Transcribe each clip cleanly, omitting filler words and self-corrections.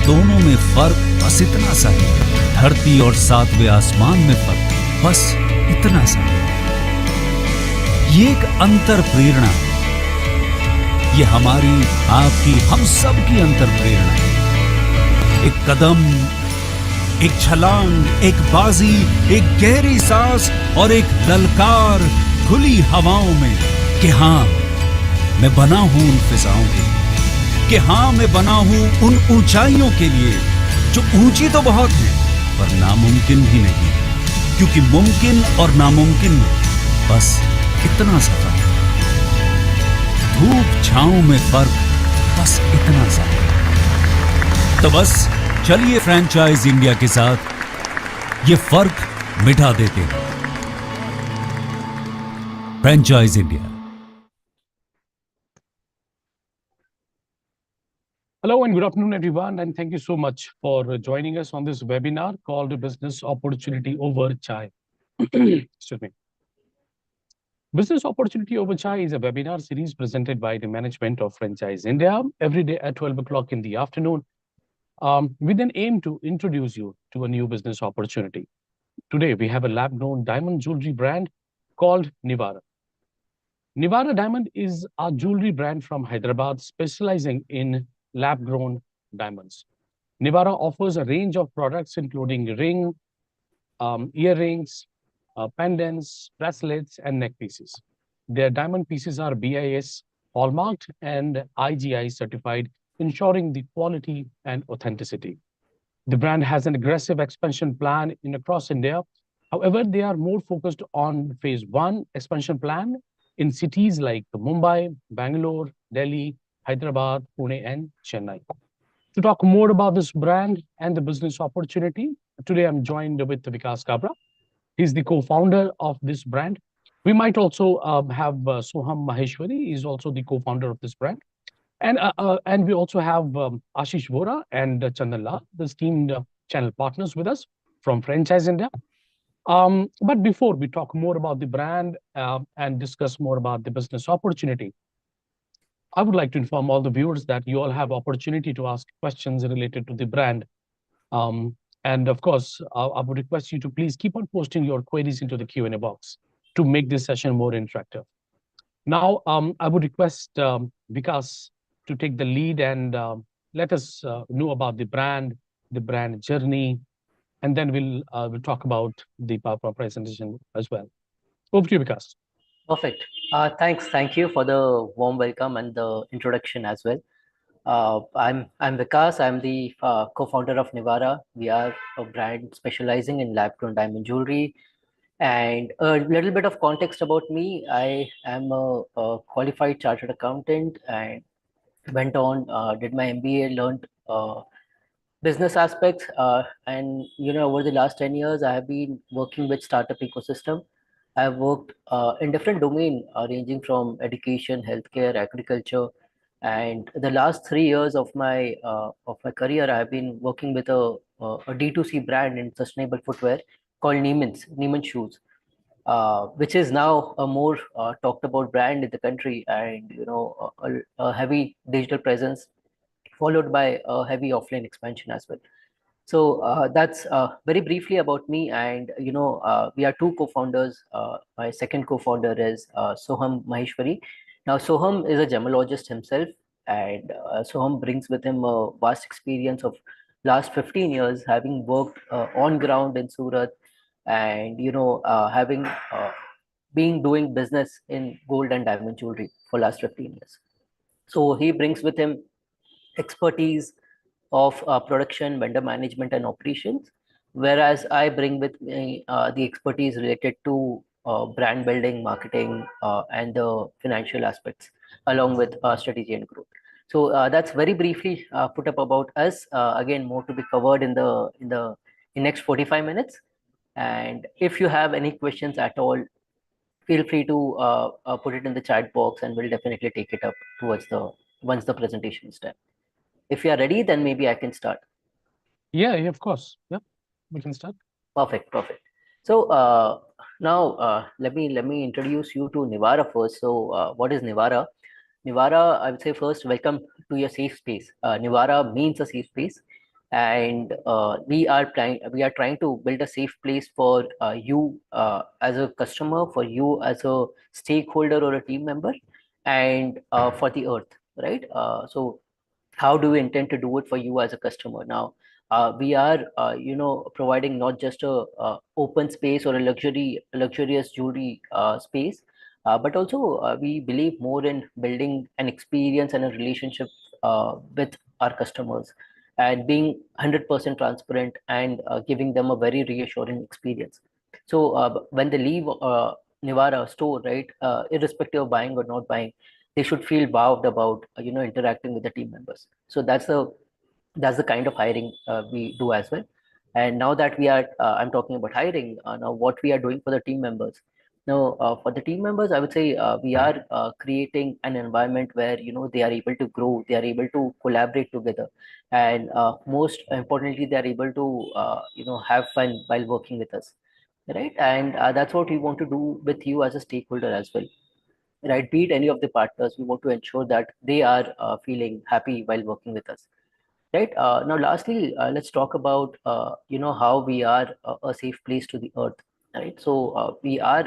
दोनों में फर्क बस इतना सा है, धरती और सातवें आसमान में फर्क बस इतना सा है। ये एक अंतर प्रेरणा है, ये हमारी, आपकी, हम सब की अंतर प्रेरणा है। एक कदम, एक छलांग, एक बाजी, एक गहरी सांस और एक ललकार खुली हवाओं में कि हाँ मैं बना हूं उन फिजाओं के लिए, कि हाँ मैं बना हूं उन ऊंचाइयों के लिए जो ऊंची तो बहुत है पर नामुमकिन भी नहीं, क्योंकि मुमकिन और नामुमकिन में बस इतना सा फर्क, धूप छांव में फर्क बस इतना सा। तो बस चलिए फ्रेंचाइज इंडिया के साथ ये फर्क मिटा देते हैं। Franchise India. Hello and good afternoon, everyone, and thank you so much for joining us on this webinar called Business Opportunity Over Chai. Excuse me. Business Opportunity Over Chai is a webinar series presented by the management of Franchise India every day at 12 o'clock in the afternoon, with an aim to introduce you to a new business opportunity. Today, we have a lab-grown diamond jewelry brand called Nivara. Nivara Diamond is a jewelry brand from Hyderabad specializing in lab-grown diamonds. Nivara offers a range of products including ring, earrings, pendants, bracelets, and neck pieces. Their diamond pieces are BIS hallmarked and IGI certified, ensuring the quality and authenticity. The brand has an aggressive expansion plan across India. However, they are more focused on phase 1 expansion plan in cities like Mumbai, Bangalore, Delhi, Hyderabad, Pune, and Chennai. To talk more about this brand and the business opportunity, today I'm joined with Vikas Kabra. He's the co-founder of this brand. We might also have Soham Maheshwari. He's also the co-founder of this brand. And we also have Ashish Vora and Chandan Lal, the esteemed channel partners with us from Franchise India. But before we talk more about the brand and discuss more about the business opportunity, I would like to inform all the viewers that you all have opportunity to ask questions related to the brand. And of course, I would request you to please keep on posting your queries into the Q&A box to make this session more interactive. Now, I would request Vikas to take the lead and let us know about the brand journey, and then we'll talk about the PowerPoint presentation as well. Over to you, Vikas. Perfect. Thanks. Thank you for the warm welcome and the introduction as well. I'm Vikas. I'm the co-founder of Nivara. We are a brand specializing in lab-grown diamond jewelry. And a little bit of context about me. I am a qualified chartered accountant and went on, did my MBA, learned business aspects. And, over the last 10 years, I have been working with startup ecosystem. I've worked in different domains ranging from education, healthcare, agriculture. And the last 3 years of my career, I've been working with a D2C brand in sustainable footwear called Neiman Shoes, which is now a more talked about brand in the country, and a heavy digital presence, followed by a heavy offline expansion as well. So that's very briefly about me. And we are two co-founders. My second co-founder is Soham Maheshwari. Now Soham is a gemologist himself, and Soham brings with him a vast experience of last 15 years, having worked on ground in Surat, and having been doing business in gold and diamond jewelry for last 15 years. So he brings with him expertise of production, vendor management, and operations, whereas I bring with me the expertise related to brand building, marketing, and the financial aspects, along with strategy and growth. So that's very briefly put up about us. Again, more to be covered in the next 45 minutes. And if you have any questions at all, feel free to put it in the chat box, and we'll definitely take it up once the presentation is done. If you are ready, then maybe I can start. Yeah, of course. Yeah, we can start. Perfect. So now let me introduce you to Nivara first. So what is Nivara? Nivara, I would say first, welcome to your safe space. Nivara means a safe space. and we are trying to build a safe place for you as a customer, for you as a stakeholder or a team member, and for the earth, right? So how do we intend to do it for you as a customer? Now we are providing not just a open space or a luxurious jewelry space, but also we believe more in building an experience and a relationship with our customers, and being 100% transparent, and giving them a very reassuring experience. So when they leave Nivara store, right, irrespective of buying or not buying, they should feel wowed about interacting with the team members. So that's the kind of hiring we do as well. And now that we are I'm talking about hiring, now what we are doing for the team members. Now for the team members, I would say we are creating an environment where they are able to grow, they are able to collaborate together, and most importantly, they are able to have fun while working with us, right? And that's what we want to do with you as a stakeholder as well, right? Be it any of the partners, we want to ensure that they are feeling happy while working with us, right? Now lastly, let's talk about how we are a safe place to the earth, right? So we are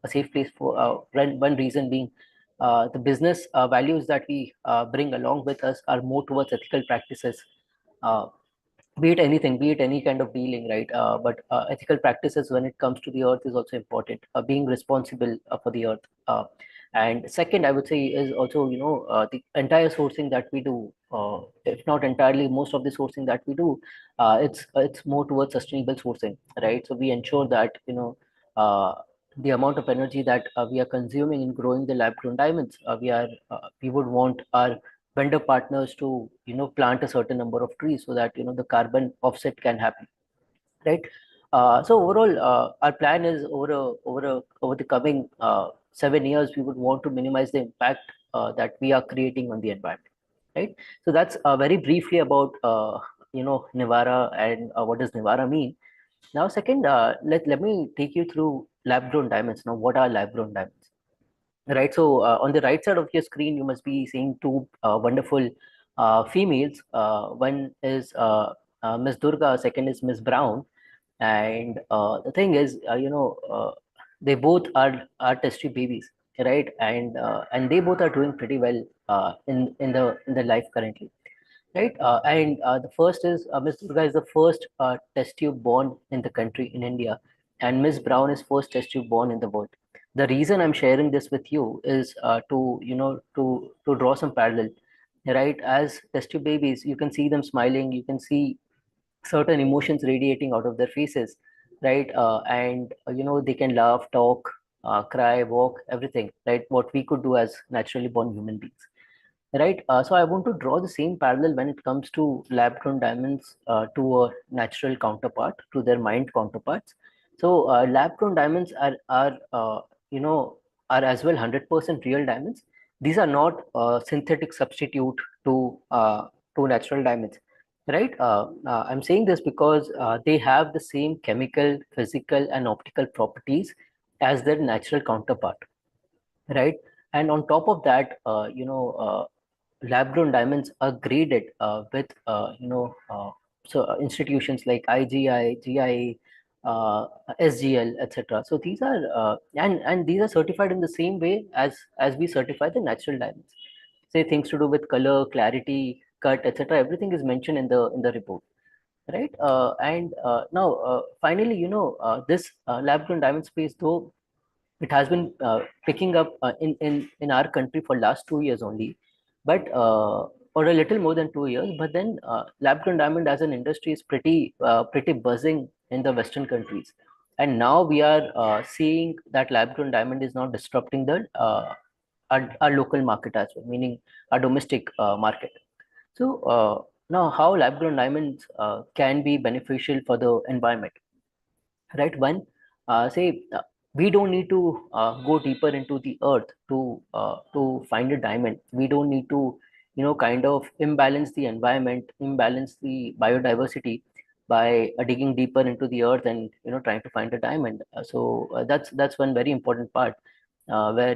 a safe place for one reason being the business values that we bring along with us are more towards ethical practices, uh, be it anything, be it any kind of dealing, right? But ethical practices when it comes to the earth is also important, being responsible for the earth. And second, I would say, is also the entire sourcing that we do, if not entirely, most of the sourcing that we do, it's more towards sustainable sourcing, right? So we ensure that the amount of energy that we are consuming in growing the lab grown diamonds, we would want our vendor partners to plant a certain number of trees so that the carbon offset can happen, right? So overall, our plan is over the coming 7 years, we would want to minimize the impact that we are creating on the environment, right? So that's very briefly about Nivara and what does Nivara mean. Now second, let me take you through lab grown diamonds. Now what are lab grown diamonds? Right, so on the right side of your screen, you must be seeing two wonderful females. One is Miss Durga, second is Miss Brown. And the thing is, they both are test tube babies, right? And they both are doing pretty well in the life currently, right? And the first is Miss Durga is the first test tube born in the country in India, and Miss Brown is first test tube born in the world. The reason I'm sharing this with you is to draw some parallel, right? As test tube babies, you can see them smiling, you can see certain emotions radiating out of their faces, right? And they can laugh, talk, cry, walk, everything, right? What we could do as naturally born human beings, right? So I want to draw the same parallel when it comes to lab grown diamonds to a natural counterpart, to their mind counterparts. So lab grown diamonds you know are as well 100% real diamonds. These are not synthetic substitute to natural diamonds, right? I'm saying this because they have the same chemical, physical, and optical properties as their natural counterpart, right? And on top of that, lab grown diamonds are graded with institutions like IGI, GIA, SGL, etc. So these are and these are certified in the same way as we certify the natural diamonds. Say things to do with color, clarity, cut, etc. Everything is mentioned in the report, right? And now finally, this lab grown diamond space, though it has been picking up in our country for last 2 years only, but or a little more than 2 years. But then lab grown diamond as an industry is pretty buzzing in the Western countries, and now we are seeing that lab grown diamond is now disrupting the our local market as well, meaning our domestic market. So now how lab grown diamonds can be beneficial for the environment, right? One, say we don't need to go deeper into the earth to find a diamond. We don't need to kind of imbalance the environment, imbalance the biodiversity by digging deeper into the earth and trying to find a diamond. So that's one very important part where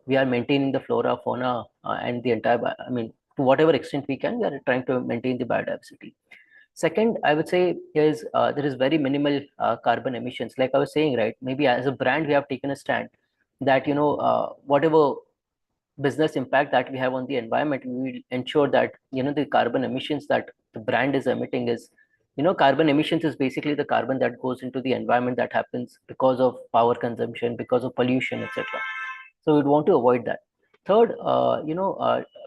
we are maintaining the flora, fauna, and the entire I mean, to whatever extent we can, we are trying to maintain the biodiversity. Second, I would say is there is very minimal carbon emissions. Like I was saying, right? Maybe as a brand, we have taken a stand that whatever business impact that we have on the environment, we will ensure that the carbon emissions that the brand is emitting is, carbon emissions is basically the carbon that goes into the environment that happens because of power consumption, because of pollution, etc. So we'd want to avoid that. Third,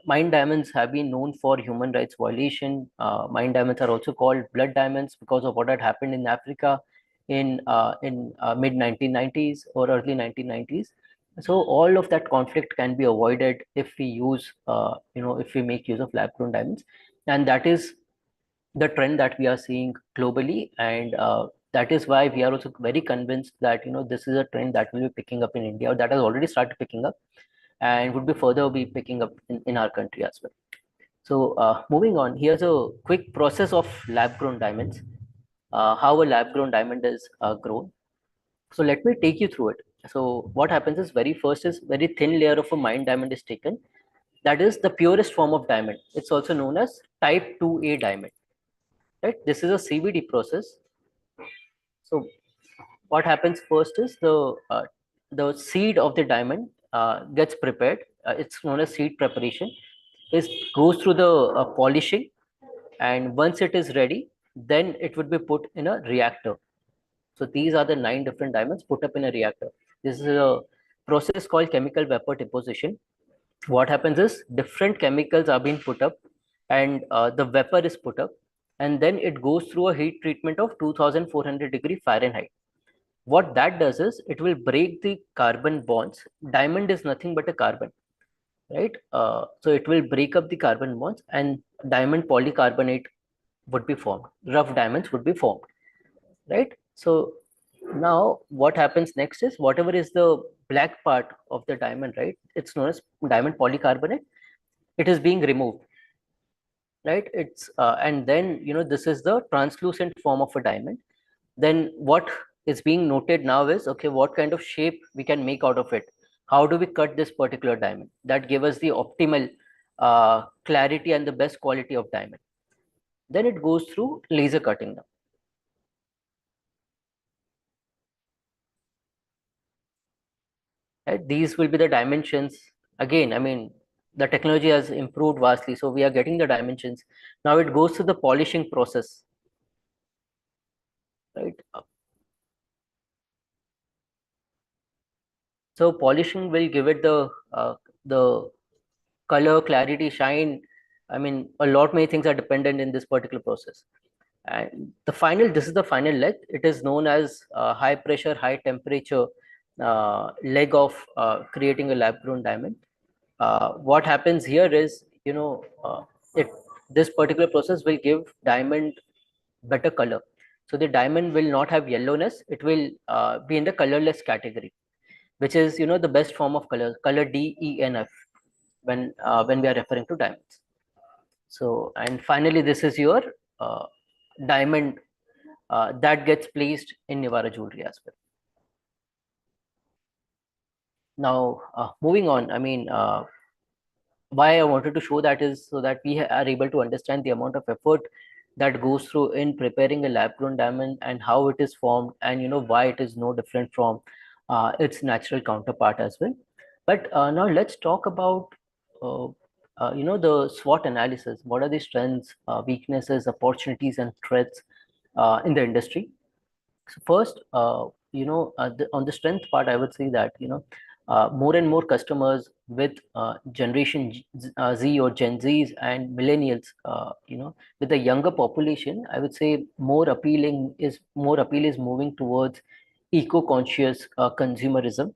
mine diamonds have been known for human rights violation. Mine diamonds are also called blood diamonds because of what had happened in Africa in mid 1990s or early 1990s. So all of that conflict can be avoided if we use, if we make use of lab-grown diamonds, and that is the trend that we are seeing globally, and that is why we are also very convinced that this is a trend that will be picking up in India, or that has already started picking up, and would be further be picking up in our country as well. So moving on, here's a quick process of lab-grown diamonds, how a lab-grown diamond is grown. So let me take you through it. So what happens is, very first is very thin layer of a mined diamond is taken. That is the purest form of diamond. It's also known as type 2A diamond. Right? This is a CVD process. So what happens first is the seed of the diamond gets prepared. It's known as seed preparation. It goes through the polishing, and once it is ready, then it would be put in a reactor. So these are the 9 different diamonds put up in a reactor. This is a process called chemical vapor deposition. What happens is, different chemicals are being put up, and the vapor is put up, and then it goes through a heat treatment of 2400 degree Fahrenheit. What that does is, it will break the carbon bonds. Diamond is nothing but a carbon, right? So it will break up the carbon bonds, and diamond polycarbonate would be formed. Rough diamonds would be formed, right? So now what happens next is, whatever is the black part of the diamond, right? It's known as diamond polycarbonate. It is being removed, right? It's and then this is the translucent form of a diamond. Then what is being noted now is, okay, what kind of shape we can make out of it? How do we cut this particular diamond that give us the optimal clarity and the best quality of diamond? Then it goes through laser cutting now. Right? These will be the dimensions. Again, I mean, the technology has improved vastly, so we are getting the dimensions. Now it goes through the polishing process, right? So polishing will give it the color, clarity, shine. I mean, a lot many things are dependent in this particular process. And this is the final leg. It is known as high pressure, high temperature leg of creating a lab grown diamond. What happens here is, it this particular process will give diamond better color. So the diamond will not have yellowness. It will be in the colorless category, which is the best form of color DENF when we are referring to diamonds. So, and finally, this is your diamond that gets placed in Nivara jewelry as well. Now, moving on, I mean, why I wanted to show that is so that we are able to understand the amount of effort that goes through in preparing a lab grown diamond, and how it is formed, and why it is no different from its natural counterpart as well. But now let's talk about the SWOT analysis. What are the strengths, weaknesses, opportunities, and threats in the industry? So first, on the strength part, I would say that more and more customers with Generation Z or Gen Zs and millennials, with the younger population, I would say more appeal is moving towards eco-conscious consumerism.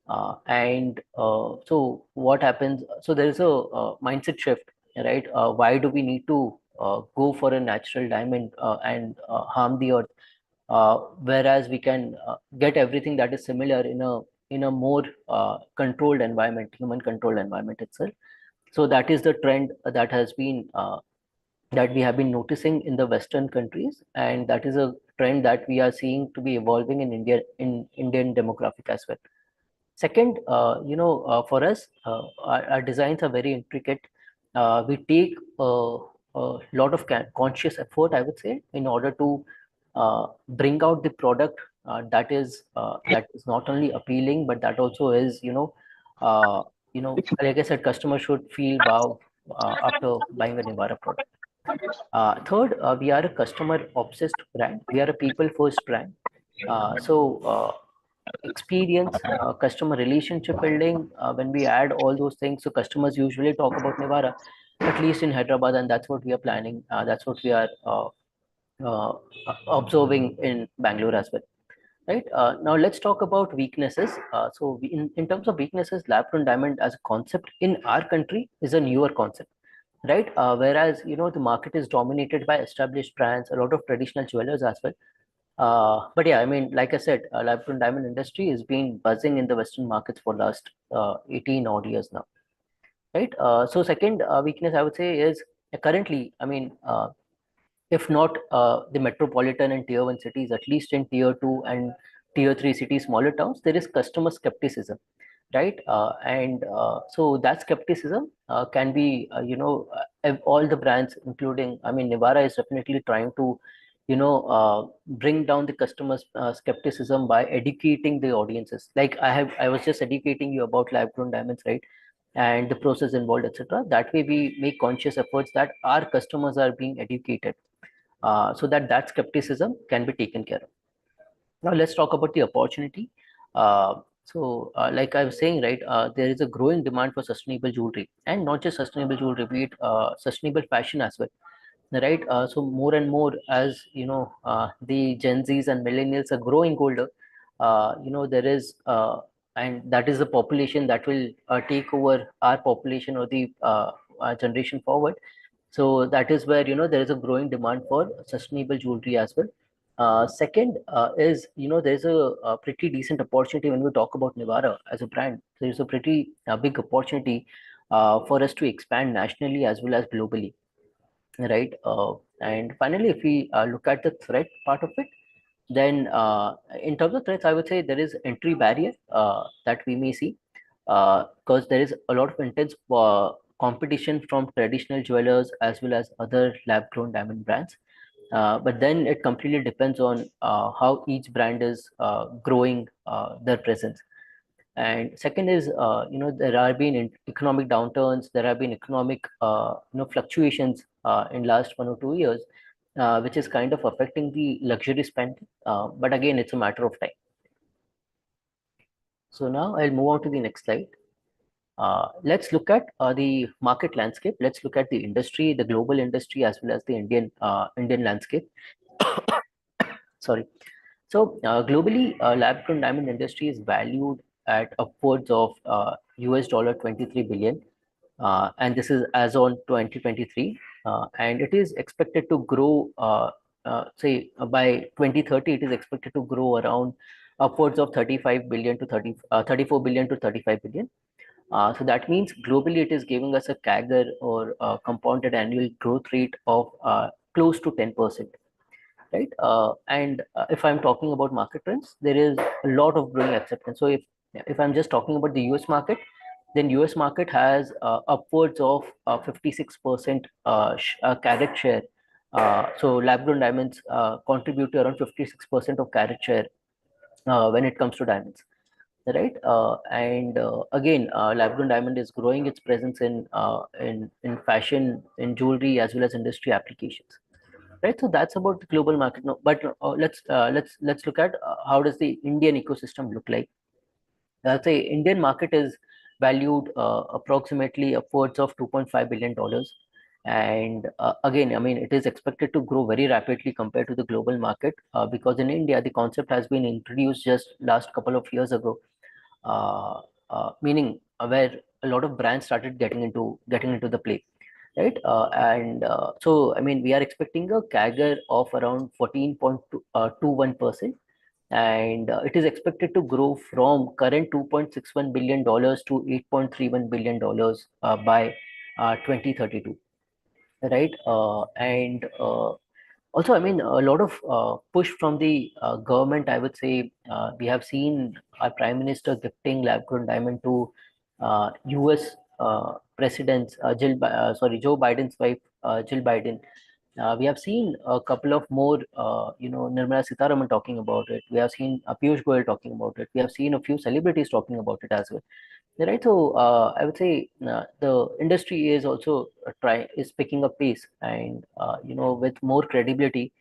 So what happens? So there is a mindset shift, right? Why do we need to go for a natural diamond and harm the earth? Whereas we can get everything that is similar in a more controlled environment, human controlled environment itself. So that is the trend that has been that we have been noticing in the Western countries, and that is a trend that we are seeing to be evolving in India, in Indian demographic as well. Second, for us, our designs are very intricate. We take a lot of conscious effort, I would say, in order to bring out the product that is not only appealing, but that also is, like I said, customers should feel wow after buying a Nivara product. Third, we are a customer obsessed brand. We are a people first brand. So experience, customer relationship building, when we add all those things, so customers usually talk about Nivara, at least in Hyderabad, and that's what we are planning. That's what we are uh, observing in Bangalore as well. Right, now let's talk about weaknesses. In terms of weaknesses, lab-grown diamond as a concept in our country is a newer concept, right? Whereas the market is dominated by established brands, a lot of traditional jewelers as well. But yeah, I mean, like I said, lab-grown diamond industry has been buzzing in the Western markets for last 18 odd years now, right? So second weakness I would say is currently, I mean, if not the metropolitan and tier 1 cities, at least in tier 2 and tier 3 cities, smaller towns, there is customer skepticism, right? And so that skepticism can be, all the brands, including, I mean, Nivara is definitely trying to, bring down the customers' skepticism by educating the audiences. Like I was just educating you about lab-grown diamonds, right? And the process involved, etc. That way, we make conscious efforts that our customers are being educated, so that skepticism can be taken care of. Now let's talk about the opportunity. Like I was saying, right, there is a growing demand for sustainable jewelry, and not just sustainable jewelry, be it sustainable fashion as well, right? So more and more, as the Gen Zs and millennials are growing older, there is and that is the population that will take over our population, or the generation forward. So that is where there is a growing demand for sustainable jewelry as well. Second is, there's a pretty decent opportunity when we talk about Nivara as a brand. There's a pretty big opportunity for us to expand nationally as well as globally, right? And finally, if we look at the threat part of it, then in terms of threats, I would say there is entry barrier that we may see, because there is a lot of intense competition from traditional jewelers as well as other lab-grown diamond brands. But then it completely depends on how each brand is growing their presence. And second is, there have been economic downturns, there have been economic, fluctuations in last 1 or 2 years, which is kind of affecting the luxury spend. But again, it's a matter of time. So now I'll move on to the next slide. Let's look at the market landscape. Let's look at the industry, the global industry, as well as the Indian landscape. Sorry. So globally, lab-grown diamond industry is valued at upwards of $23 billion, and this is as on 2023, and it is expected to grow. By 2030, it is expected to grow around upwards of 35 billion to 34 billion to 35 billion. So that means globally it is giving us a CAGR, or compounded annual growth rate of close to 10%. Right, and if I'm talking about market trends, there is a lot of growing acceptance. So if I'm just talking about the US market, then US market has upwards of 56% carat share. So lab-grown diamonds contribute to around 56% of carat share when it comes to diamonds, right? And again, lab-grown diamond is growing its presence in fashion, in jewelry, as well as industry applications. Right, so that's about the global market. No, but let's look at how does the Indian ecosystem look like. I'd say Indian market is valued approximately upwards of $2.5 billion, and again, I mean, it is expected to grow very rapidly compared to the global market, because in India the concept has been introduced just last couple of years ago, meaning where a lot of brands started getting into the play, right? So I mean, we are expecting a CAGR of around 14.21%, and it is expected to grow from current $2.61 billion to $8.31 billion by 2032, right? And also, I mean, a lot of push from the government, I would say. We have seen our Prime Minister gifting lab-grown diamond to US President Joe Biden's wife, Jill Biden. We have seen a couple of more, Nirmala Sitharaman talking about it. We have seen Piyush Goyal talking about it. We have seen a few celebrities talking about it as well. Right. So I would say the industry is also is picking up pace, and with more credibility,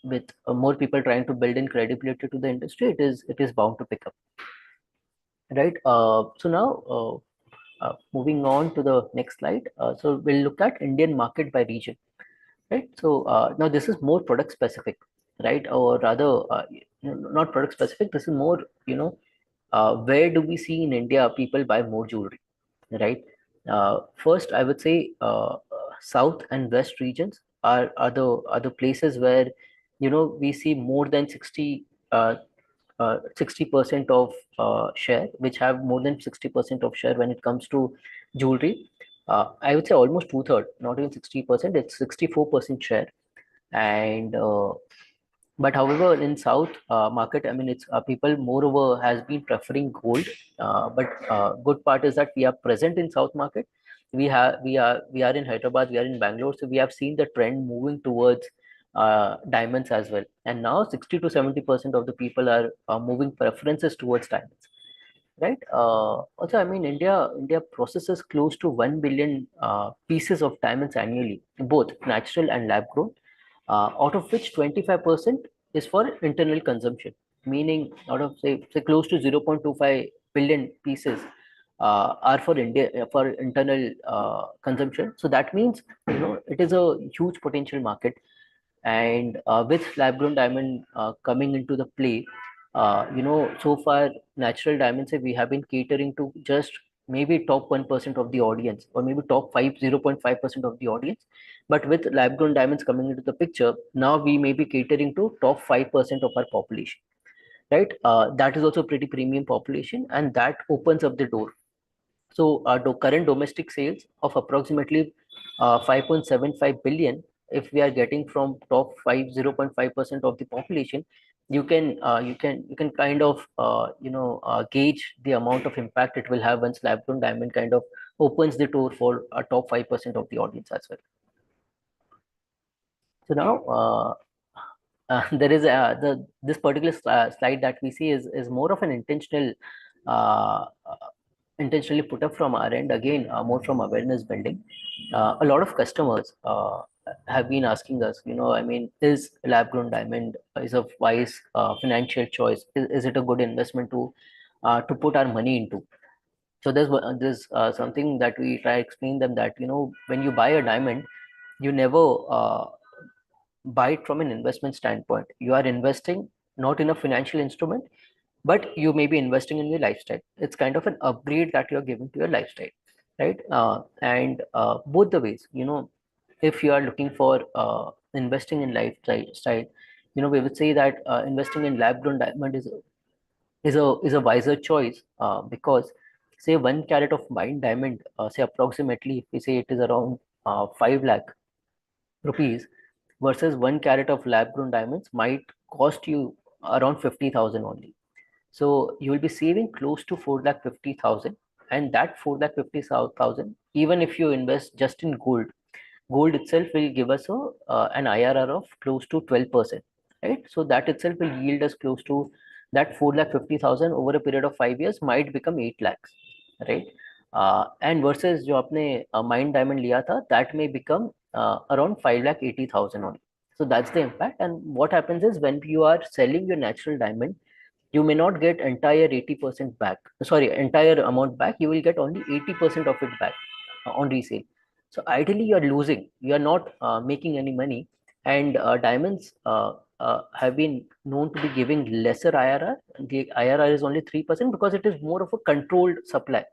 with more people trying to build in credibility to the industry, it is bound to pick up. Right. So now moving on to the next slide. So we'll look at Indian market by region. Right. So now this is more product specific, right? Or rather, not product specific. This is more, where do we see in India people buy more jewelry, right? First, I would say South and West regions are the places where we see more than 60% of share, which have more than 60% of share when it comes to jewelry. I would say almost two-thirds, not even 60%, it's 64% share. And but however, in South market, I mean, it's people moreover has been preferring gold. But good part is that we are present in South market. We are in Hyderabad, we are in Bangalore, so we have seen the trend moving towards diamonds as well. And now 60 to 70% of the people are moving preferences towards diamonds. Right. Also, I mean, India processes close to 1 billion pieces of diamonds annually, both natural and lab grown, out of which 25% is for internal consumption, meaning out of say close to 0.25 billion pieces are for India for internal consumption. So that means it is a huge potential market, and with lab grown diamond coming into the play, so far natural diamonds we have been catering to just maybe top 1% of the audience, or maybe top 0.5% of the audience. But with lab grown diamonds coming into the picture, now we may be catering to top 5% of our population, right? That is also pretty premium population, and that opens up the door. So current domestic sales of approximately 5.75 billion, if we are getting from top 0.5% of the population, you can kind of gauge the amount of impact it will have once lab grown diamond kind of opens the door for a top 5% of the audience as well. So now there is this particular slide that we see is more of an uh, intentionally put up from our end, again more from awareness building. A lot of customers have been asking us, I mean, is lab grown diamond is a wise financial choice? Is it a good investment to put our money into? So there's something that we try to explain them, that when you buy a diamond, you never buy it from an investment standpoint. You are investing not in a financial instrument, but you may be investing in your lifestyle. It's kind of an upgrade that you're giving to your lifestyle, right? And both the ways, if you are looking for investing in lifestyle, we would say that investing in lab grown diamond is a wiser choice, because say 1 carat of mined diamond, say approximately, if we say it is around 5 lakh rupees, versus 1 carat of lab grown diamonds might cost you around 50,000 only. So you will be saving close to 4,50,000, and that 4,50,000, even if you invest just in gold itself will give us an IRR of close to 12%, right? So that itself will yield us close to that 4,50,000 over a period of 5 years might become 8 lakhs, right? And versus जो आपने mind diamond लिया था, that may become around 5,80,000 only. So that's the impact. And what happens is, when you are selling your natural diamond, you may not get entire 80% back. Sorry, entire amount back. You will get only 80% of it back on resale. So ideally, you are losing. You are not making any money. And diamonds have been known to be giving lesser IRR. The IRR is only 3% because it is more of a controlled supply,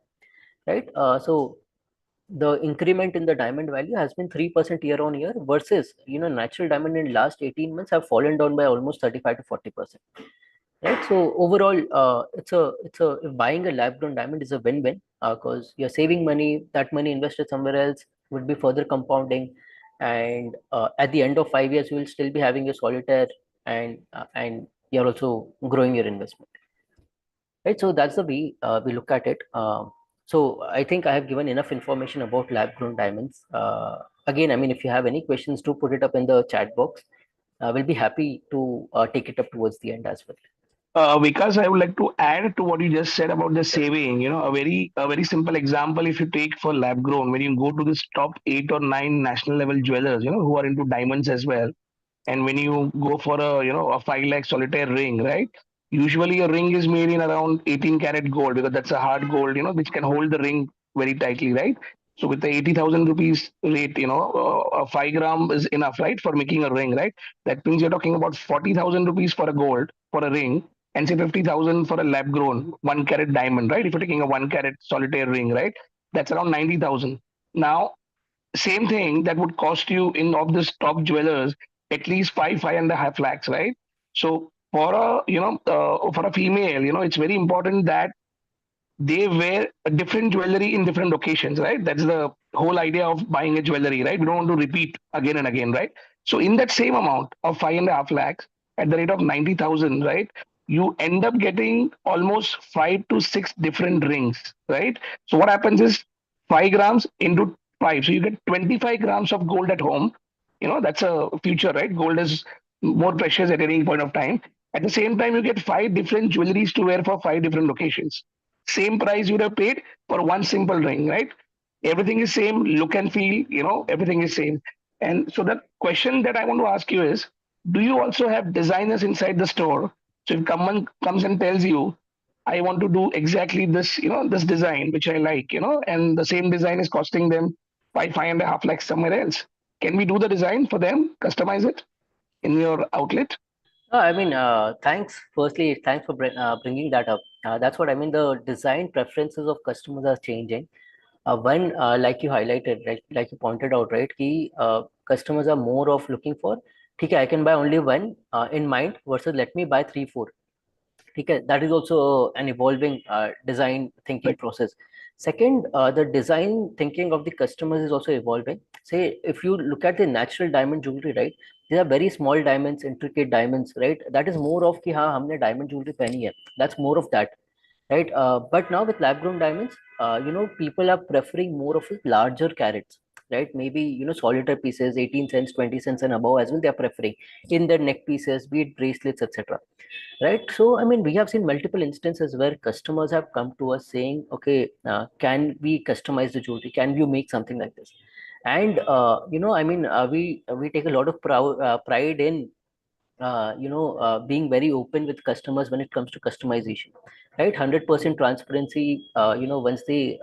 right? So the increment in the diamond value has been 3% year on year, versus natural diamond in last 18 months have fallen down by almost 35 to 40%. Right. So overall, if buying a lab grown diamond is a win-win, because you're saving money. That money invested somewhere else would be further compounding, and at the end of 5 years, you will still be having your solitaire, and you're also growing your investment. Right. So that's the way we look at it. So I think I have given enough information about lab grown diamonds. again, I mean, if you have any questions, do put it up in the chat box. We'll be happy to take it up towards the end as well. Vikas, I would like to add to what you just said about the saving. A very simple example. If you take for lab grown, when you go to this top 8 or 9 national level jewelers, who are into diamonds as well, and when you go for a 5 lakh solitaire ring, right? Usually a ring is made in around 18 karat gold because that's a hard gold, which can hold the ring very tightly, right? So with the 80,000 rupees rate, a 5 gram is enough, right, for making a ring, right? That means you're talking about 40,000 rupees for a gold for a ring, and say 50,000 for a lab grown 1 carat diamond, right? If you're taking a 1 carat solitaire ring, right, that's around 90,000. Now, same thing that would cost you in of this top jewelers at least 5.5 lakhs, right? So for a female, it's very important that they wear a different jewelry in different occasions, right? That's the whole idea of buying a jewelry, right? We don't want to repeat again and again, right? So in that same amount of 5.5 lakhs at the rate of 90,000, right? You end up getting almost 5 to 6 different rings, right? So what happens is 5 grams into five. So you get 25 grams of gold at home. That's a future, right? Gold is more precious at any point of time. At the same time, you get 5 different jewelries to wear for 5 different occasions. Same price you would have paid for one simple ring, right? Everything is same, look and feel, everything is same. And so the question that I want to ask you is, do you also have designers inside the store? So if someone comes and tells you, I want to do exactly this, this design, which I like, and the same design is costing them 5.5 lakhs somewhere else. Can we do the design for them, customize it in your outlet? I mean, thanks. Firstly, thanks for bringing that up. That's what I mean. The design preferences of customers are changing. When, like you highlighted, right, like you pointed out, right, customers are more of looking for, okay, I can buy only one in mind versus let me buy three, four. Okay, that is also an evolving design thinking Right. process. Second, the design thinking of the customers is also evolving. Say, if you look at the natural diamond jewelry, right, these are very small diamonds, intricate diamonds, right? That is more of ki हाँ हमने diamond jewelry पहनी है. That's more of that, right? But now with lab grown diamonds, people are preferring more of larger carats, right? Maybe solitaire pieces, 18 cents, 20 cents and above as well. They are preferring in their neck pieces, be it bracelets, etc. Right? So I mean, we have seen multiple instances where customers have come to us saying, okay, can we customize the jewelry? Can you make something like this? And I mean, we take a lot of pride in being very open with customers when it comes to customization, right? 100% transparency. Once they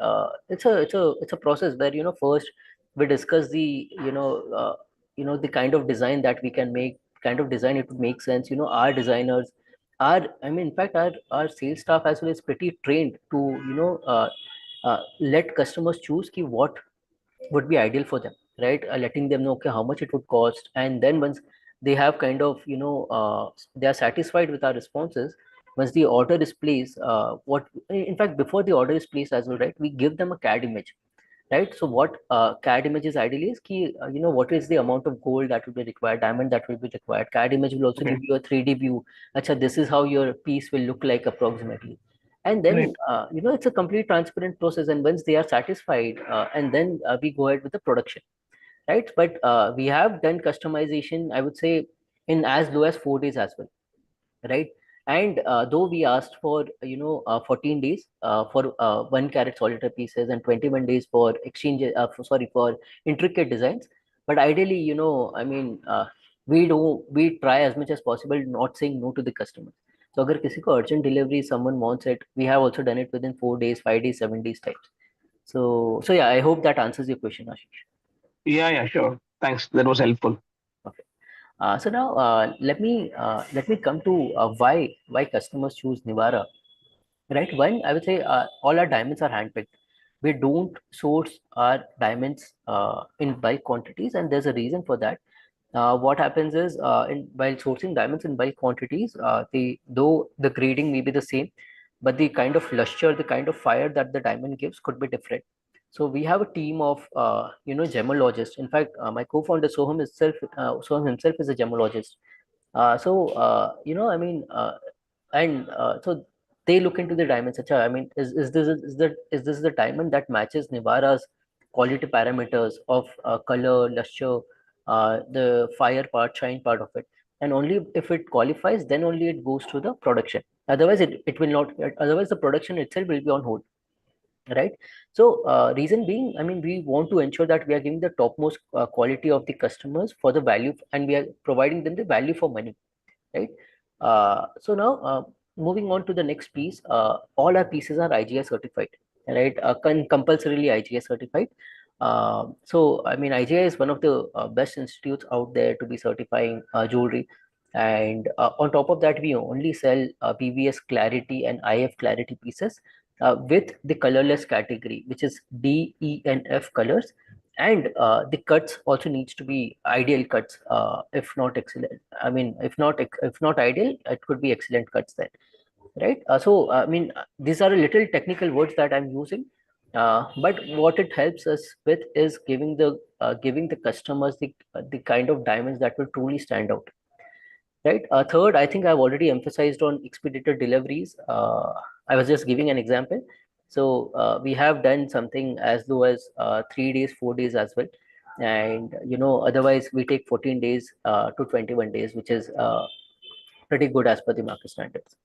it's a process where first we discuss the the kind of design that we can make, kind of design it would make sense. Our designers are, I mean, in fact, our sales staff as well is pretty trained to let customers choose ki what would be ideal for them, right? Letting them know, okay, how much it would cost, and then once they have kind of they are satisfied with our responses, once the order is placed, what in fact before the order is placed as well, right, we give them a CAD image, right? So what CAD image is ideally is key, what is the amount of gold that will be required, diamond that will be required. CAD image will also give Okay. you a 3D view. Acha, this is how your piece will look like approximately. And then, Right. it's a complete transparent process. And once they are satisfied, and then we go ahead with the production, right? But we have done customization, I would say, in as low as 4 days as well, right? And though we asked for 14 days for 1 carat solitaire pieces and 21 days for exchange, for intricate designs, but ideally, I mean, we try as much as possible not saying no to the customers. So agar kisi ko urgent delivery, someone wants it, we have also done it within 4 days, 5 days, 7 days types. So yeah, I hope that answers your question, Ashish. Yeah, yeah, sure. Thanks. That was helpful. Okay. So now let me come to why customers choose Nivara. Right. One, I would say all our diamonds are handpicked. We don't source our diamonds in bulk quantities, and there's a reason for that. What happens is, while sourcing diamonds in bulk quantities, though the grading may be the same, but the kind of luster, the kind of fire that the diamond gives could be different. So we have a team of gemologists. In fact, my co-founder Soham himself is a gemologist. I mean, and so they look into the diamonds. Acha, I mean, is this the diamond that matches Nivara's quality parameters of color, luster, the fire part, shine part of it. And only if it qualifies, then only it goes to the production. Otherwise, it will not. Otherwise, the production itself will be on hold, right? So reason being, I mean, we want to ensure that we are giving the topmost quality of the customers for the value, and we are providing them the value for money, right? So now moving on to the next piece, all our pieces are IGI certified, right? Compulsorily IGI certified. So I mean, IGI is one of the best institutes out there to be certifying jewelry. And on top of that, we only sell PVS clarity and IF clarity pieces with the colorless category, which is D, E, and F colors. And the cuts also needs to be ideal cuts, if not excellent. I mean, if not ideal, it could be excellent cuts then, right? So I mean, these are a little technical words that I'm using, but what it helps us with is giving the customers the kind of diamonds that will truly stand out, right? Third, I think I've already emphasized on expedited deliveries. I was just giving an example. So we have done something as low as 3 days, 4 days as well. And, otherwise we take 14 days to 21 days, which is pretty good as per the market standards.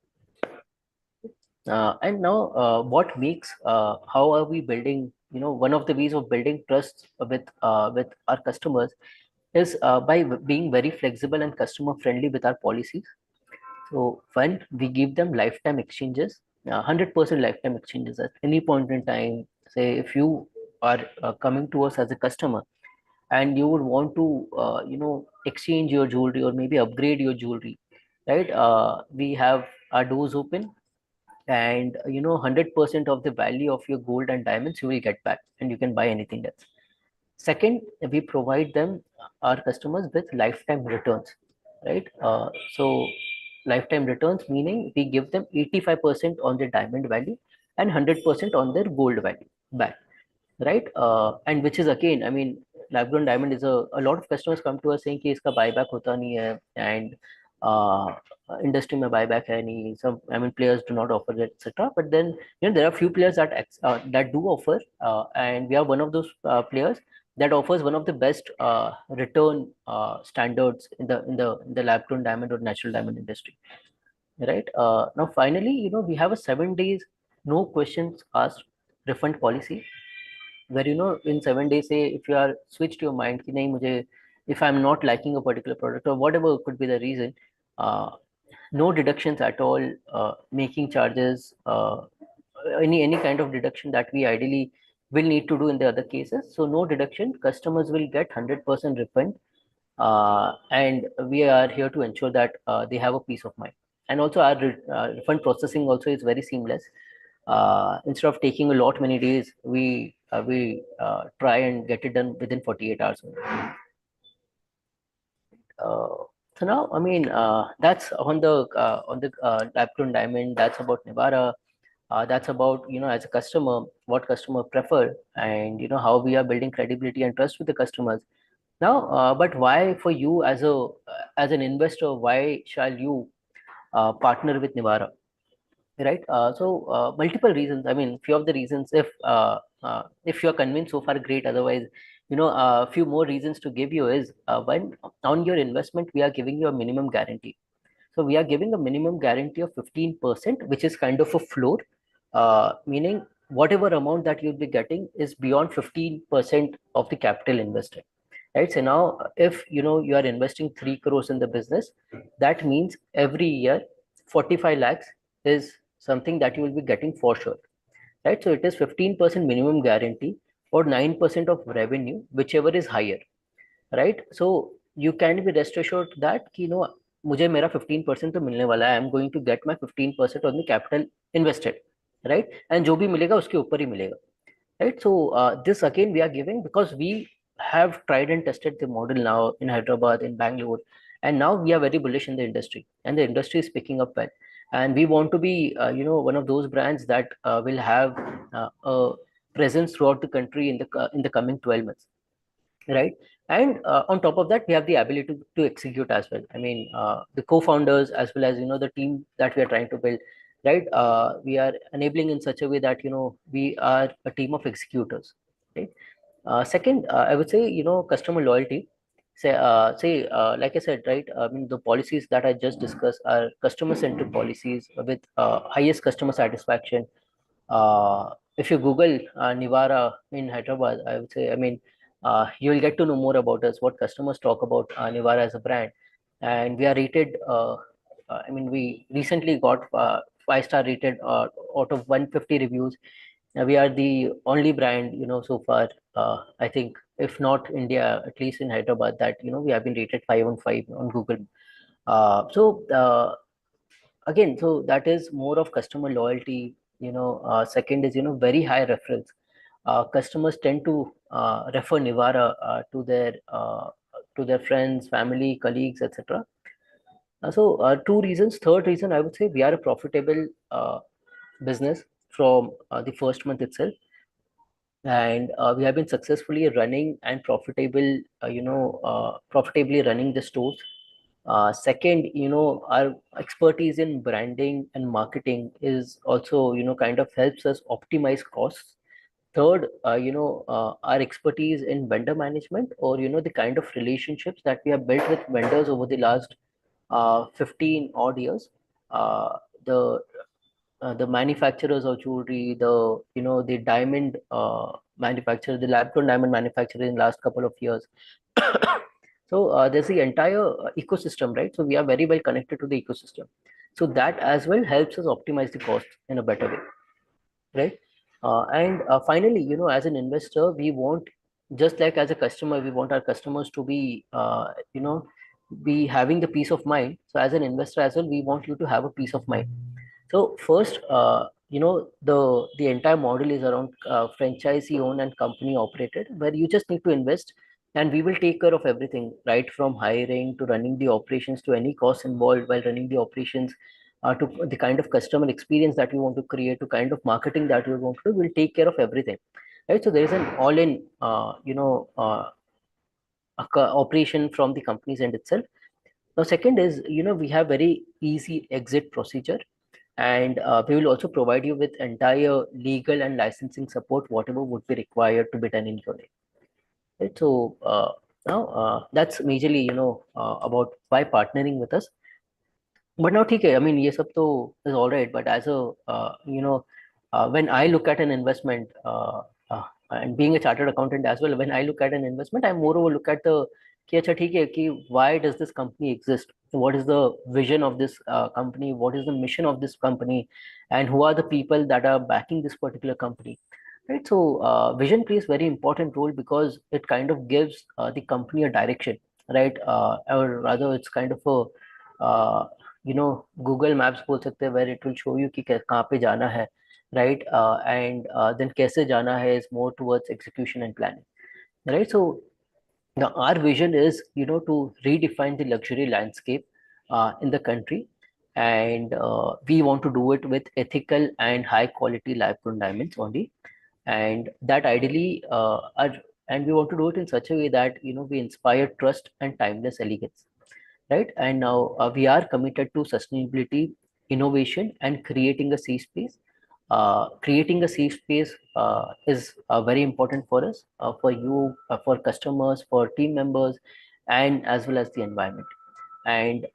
And now what makes, how are we building, one of the ways of building trust with our customers is by being very flexible and customer friendly with our policies. So when we give them lifetime exchanges, 100% lifetime exchanges at any point in time. Say if you are coming to us as a customer and you would want to, exchange your jewelry or maybe upgrade your jewelry, right? We have our doors open, and 100% of the value of your gold and diamonds you will get back, and you can buy anything else. Second, we provide them, our customers, with lifetime returns, right? So lifetime returns meaning we give them 85% on their diamond value and 100% on their gold value back, right? And which is, again, I mean, lab grown diamond is a lot of customers come to us saying कि इसका buyback होता नहीं है, and industry में buyback है नहीं, some, I mean, players do not offer it, etc. But then there are few players that do offer, and we are one of those players that offers one of the best return standards in the lab grown diamond or natural diamond industry, right? Now finally, we have a 7 days no questions asked refund policy, where in 7 days, say if you are switched your mind कि नहीं मुझे, if I'm not liking a particular product or whatever could be the reason, no deductions at all, making charges, any kind of deduction that we ideally will need to do in the other cases. So no deduction, customers will get 100% refund, and we are here to ensure that they have a peace of mind. And also our refund processing also is very seamless. Instead of taking a lot many days, we try and get it done within 48 hours. So now, I mean, that's on the lab grown diamond. That's about Nivara. That's about, as a customer, what customer prefer, and how we are building credibility and trust with the customers. Now, but why for you as an investor, why shall you partner with Nivara? Right. So multiple reasons. I mean, few of the reasons. If you're convinced so far, great. Otherwise, a few more reasons to give you is, when on your investment we are giving you a minimum guarantee. So we are giving a minimum guarantee of 15%, which is kind of a floor, meaning whatever amount that you'll be getting is beyond 15% of the capital invested. Right. So now, if you are investing 3 crores in the business, that means every year 45 lakhs is something that you will be getting for sure, right? So it is 15% minimum guarantee or 9% of revenue, whichever is higher, right? So you can be rest assured that मुझे मेरा 15% तो मिलने वाला है. I am going to get my 15% on the capital invested, right? And जो भी मिलेगा उसके ऊपर ही मिलेगा, right? So this again we are giving because we have tried and tested the model now in Hyderabad, in Bangalore, and now we are very bullish in the industry, and the industry is picking up well. And we want to be, one of those brands that will have a presence throughout the country in the coming 12 months, right? And on top of that, we have the ability to execute as well. I mean, the co-founders as well as the team that we are trying to build, right? We are enabling in such a way that we are a team of executors, right? Second, I would say, customer loyalty. Like I said, right? I mean, the policies that I just discussed are customer-centric policies with highest customer satisfaction. If you Google Nivara in Hyderabad, I would say, I mean, you will get to know more about us, what customers talk about Nivara as a brand. And we are rated, I mean, we recently got 5-star rated out of 150 reviews. We are the only brand, so far, I think, if not India, at least in Hyderabad, that, we have been rated 5 on 5 on Google. Again, so that is more of customer loyalty. Second is, very high referrals. Customers tend to refer Nivara to their friends, family, colleagues, etc. Two reasons. Third reason, I would say, we are a profitable business from the first month itself, and we have been successfully running and profitably running the stores. Second, our expertise in branding and marketing is also, kind of helps us optimize costs. Third, our expertise in vendor management, or, the kind of relationships that we have built with vendors over the last 15 odd years. Uh, the the manufacturers of jewelry, the diamond manufacturer, the lab-grown diamond manufacturer in last couple of years. So there's the entire ecosystem, right? So we are very well connected to the ecosystem. So that as well helps us optimize the cost in a better way, right? And finally, as an investor, we want, just like as a customer, we want our customers to be, be having the peace of mind. So as an investor as well, we want you to have a peace of mind. So first, the entire model is around franchisee owned and company operated, where you just need to invest, and we will take care of everything, right from hiring to running the operations to any costs involved while running the operations, to the kind of customer experience that you want to create, to kind of marketing that you want to do. We'll take care of everything, right? So there is an all-in, operation from the company's end itself. Now, second is, we have very easy exit procedure, and we will also provide you with entire legal and licensing support, whatever would be required to be done in your name. Right? So now that's majorly, about why partnering with us. But now, ठीक है, I mean, ये सब तो is all right. But as a, when I look at an investment, and being a chartered accountant as well, when I look at an investment, I moreover look at the कि अच्छा ठीक है कि why does this company exist? What is the vision of this company? What is the mission of this company? And who are the people that are backing this particular company? Right. So vision plays very important role because it kind of gives the company a direction, right? Or rather, it's kind of a Google Maps बोल सकते हैं, where it will show you कि कहाँ पे जाना है, right? And then कैसे जाना है is more towards execution and planning, right? So now our vision is, to redefine the luxury landscape in the country, and we want to do it with ethical and high quality lab-grown diamonds only, and that ideally and we want to do it in such a way that, we inspire trust and timeless elegance, right? And now we are committed to sustainability, innovation, and creating a safe space. Creating a safe space is very important for us, for you, for customers, for team members, and as well as the environment. And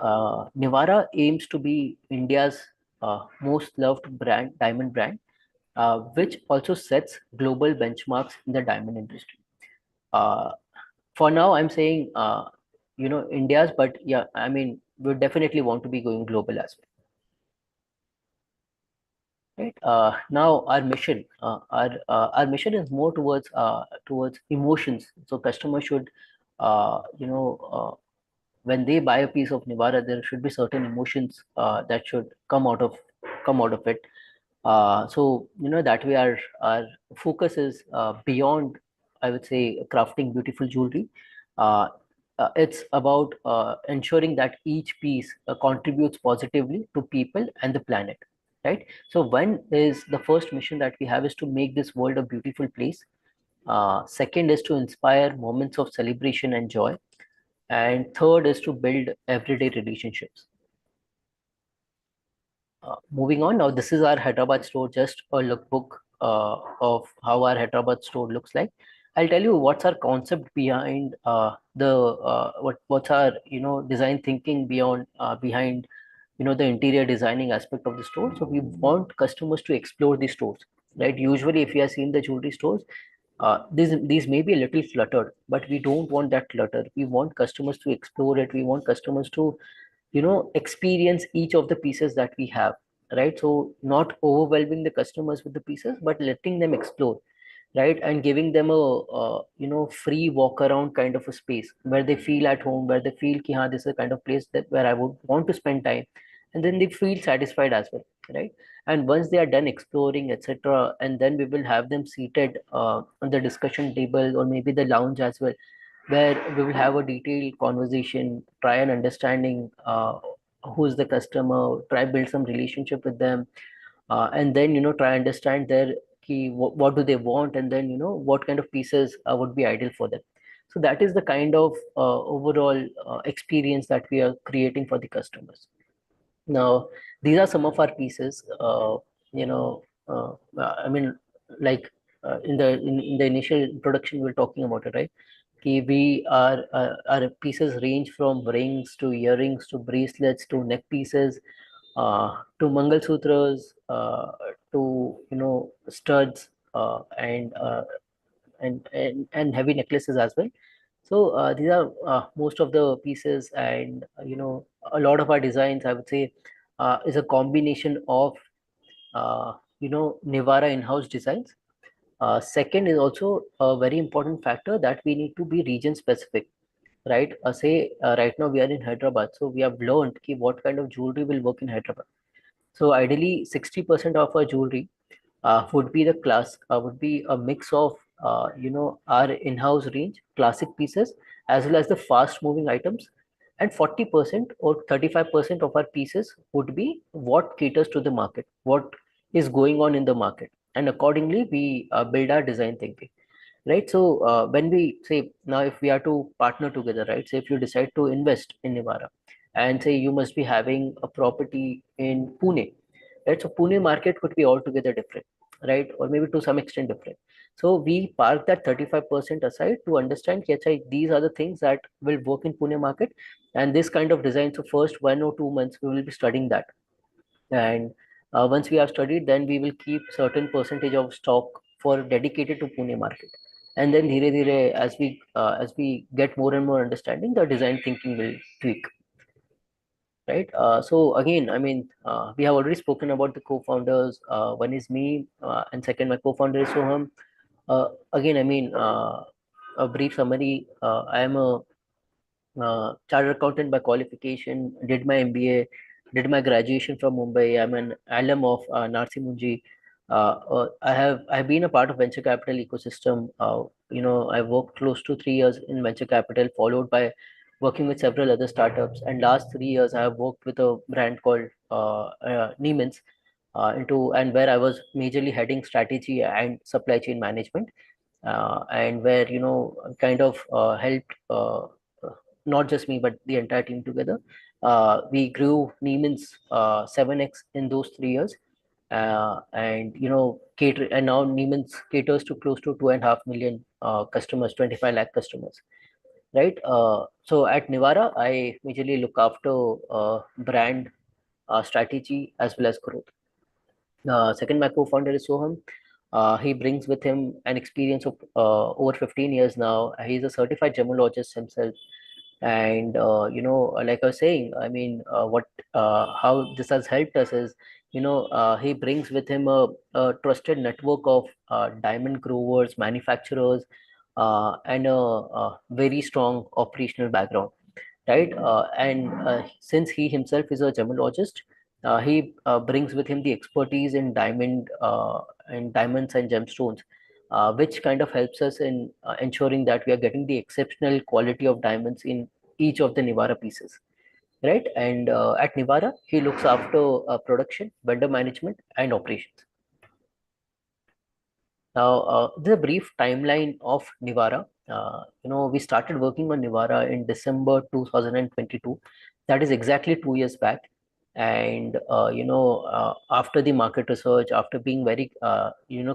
Nivara aims to be India's most loved brand, diamond brand, which also sets global benchmarks in the diamond industry. For now, I'm saying, India's, but yeah, I mean, we definitely want to be going global as well. Right. Now, our mission is more towards emotions. So customers should, when they buy a piece of Nivara, there should be certain emotions that should come out of it. So that way our focus is beyond, I would say, crafting beautiful jewelry. It's about ensuring that each piece contributes positively to people and the planet, right? So one is the first mission that we have is to make this world a beautiful place. Second is to inspire moments of celebration and joy, and third is to build everyday relationships. Moving on, now this is our Hyderabad store, just a lookbook of how our Hyderabad store looks like. I'll tell you what's our concept behind what's our design thinking beyond behind the interior designing aspect of the store. So we want customers to explore the stores, right? Usually, if you have seen the jewelry stores, these may be a little cluttered, but we don't want that clutter. We want customers to explore it. We want customers to experience each of the pieces that we have, right? So not overwhelming the customers with the pieces, but letting them explore, right? And giving them a free walk around kind of a space where they feel at home, where they feel ki, this is a kind of place that where I would want to spend time, and then they feel satisfied as well, right? And once they are done exploring, etc., and then we will have them seated on the discussion table or maybe the lounge as well, where we will have a detailed conversation, try an understanding who's the customer, try build some relationship with them, and then try understand their key, what do they want, and then what kind of pieces would be ideal for them. So that is the kind of overall experience that we are creating for the customers. Now, these are some of our pieces. You know, I mean, like in the initial introduction, we were talking about it, right? We are our pieces range from rings to earrings to bracelets to neck pieces, to Mangal Sutras, to studs, and heavy necklaces as well. So these are most of the pieces, and a lot of our designs, I would say, is a combination of Nivara in-house designs. Second is also a very important factor that we need to be region specific, right? Say right now we are in Hyderabad, so we have learned ki what kind of jewelry will work in Hyderabad. So ideally, 60% of our jewelry would be would be a mix of our in-house range, classic pieces, as well as the fast-moving items, and 40% or 35% of our pieces would be what caters to the market, what is going on in the market, and accordingly we build our design thinking. Right. So when we say now, if we are to partner together, right? Say if you decide to invest in Nivara, and say you must be having a property in Pune, right? So Pune market could be altogether different, right? Or maybe to some extent different. So we park that 35% aside to understand, yes, these are the things that will work in Pune market, and this kind of design. So first 1 or 2 months we will be studying that, and once we have studied, then we will keep certain percentage of stock for dedicated to Pune market, and then dhire dhire, as we get more and more understanding, the design thinking will tweak, right? So again, I mean, we have already spoken about the co-founders. One is me, and second, my co-founder is Soham. Again, I mean, a brief summary. I am a chartered accountant by qualification, did my MBA, did my graduation from Mumbai. I'm an alum of Narsi Munji. I've been a part of venture capital ecosystem. I worked close to 3 years in venture capital, followed by working with several other startups. And last 3 years, I have worked with a brand called Niemann's, and where I was majorly heading strategy and supply chain management, and where kind of helped not just me but the entire team together. We grew Neiman's 7x in those 3 years, and and now Neiman's caters to close to 2.5 million customers, 25 lakh customers, right? So at Nivara, I majorly look after brand strategy as well as growth. Second, my co-founder is Soham. He brings with him an experience of over 15 years now. He's a certified gemologist himself. And like I was saying, I mean, how this has helped us is, he brings with him a trusted network of diamond growers, manufacturers, and a very strong operational background, right? And since he himself is a gemologist, he brings with him the expertise in diamonds and gemstones, which kind of helps us in ensuring that we are getting the exceptional quality of diamonds in each of the Nivara pieces, right? And at Nivara, he looks after production, vendor management, and operations. Now, this is a brief timeline of Nivara. We started working on Nivara in December 2022. That is exactly 2 years back. And after the market research, after being very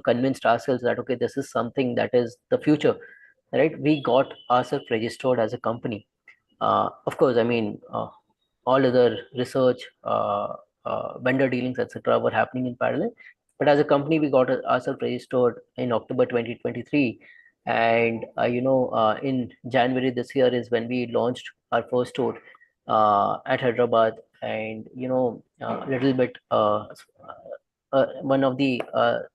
convinced ourselves that okay, this is something that is the future, right, we got ourselves registered as a company. Of course, I mean, all other research, vendor dealings, etc., were happening in parallel. But as a company, we got ourselves registered in October 2023, and in January this year is when we launched our first store at Hyderabad. And a little bit one of the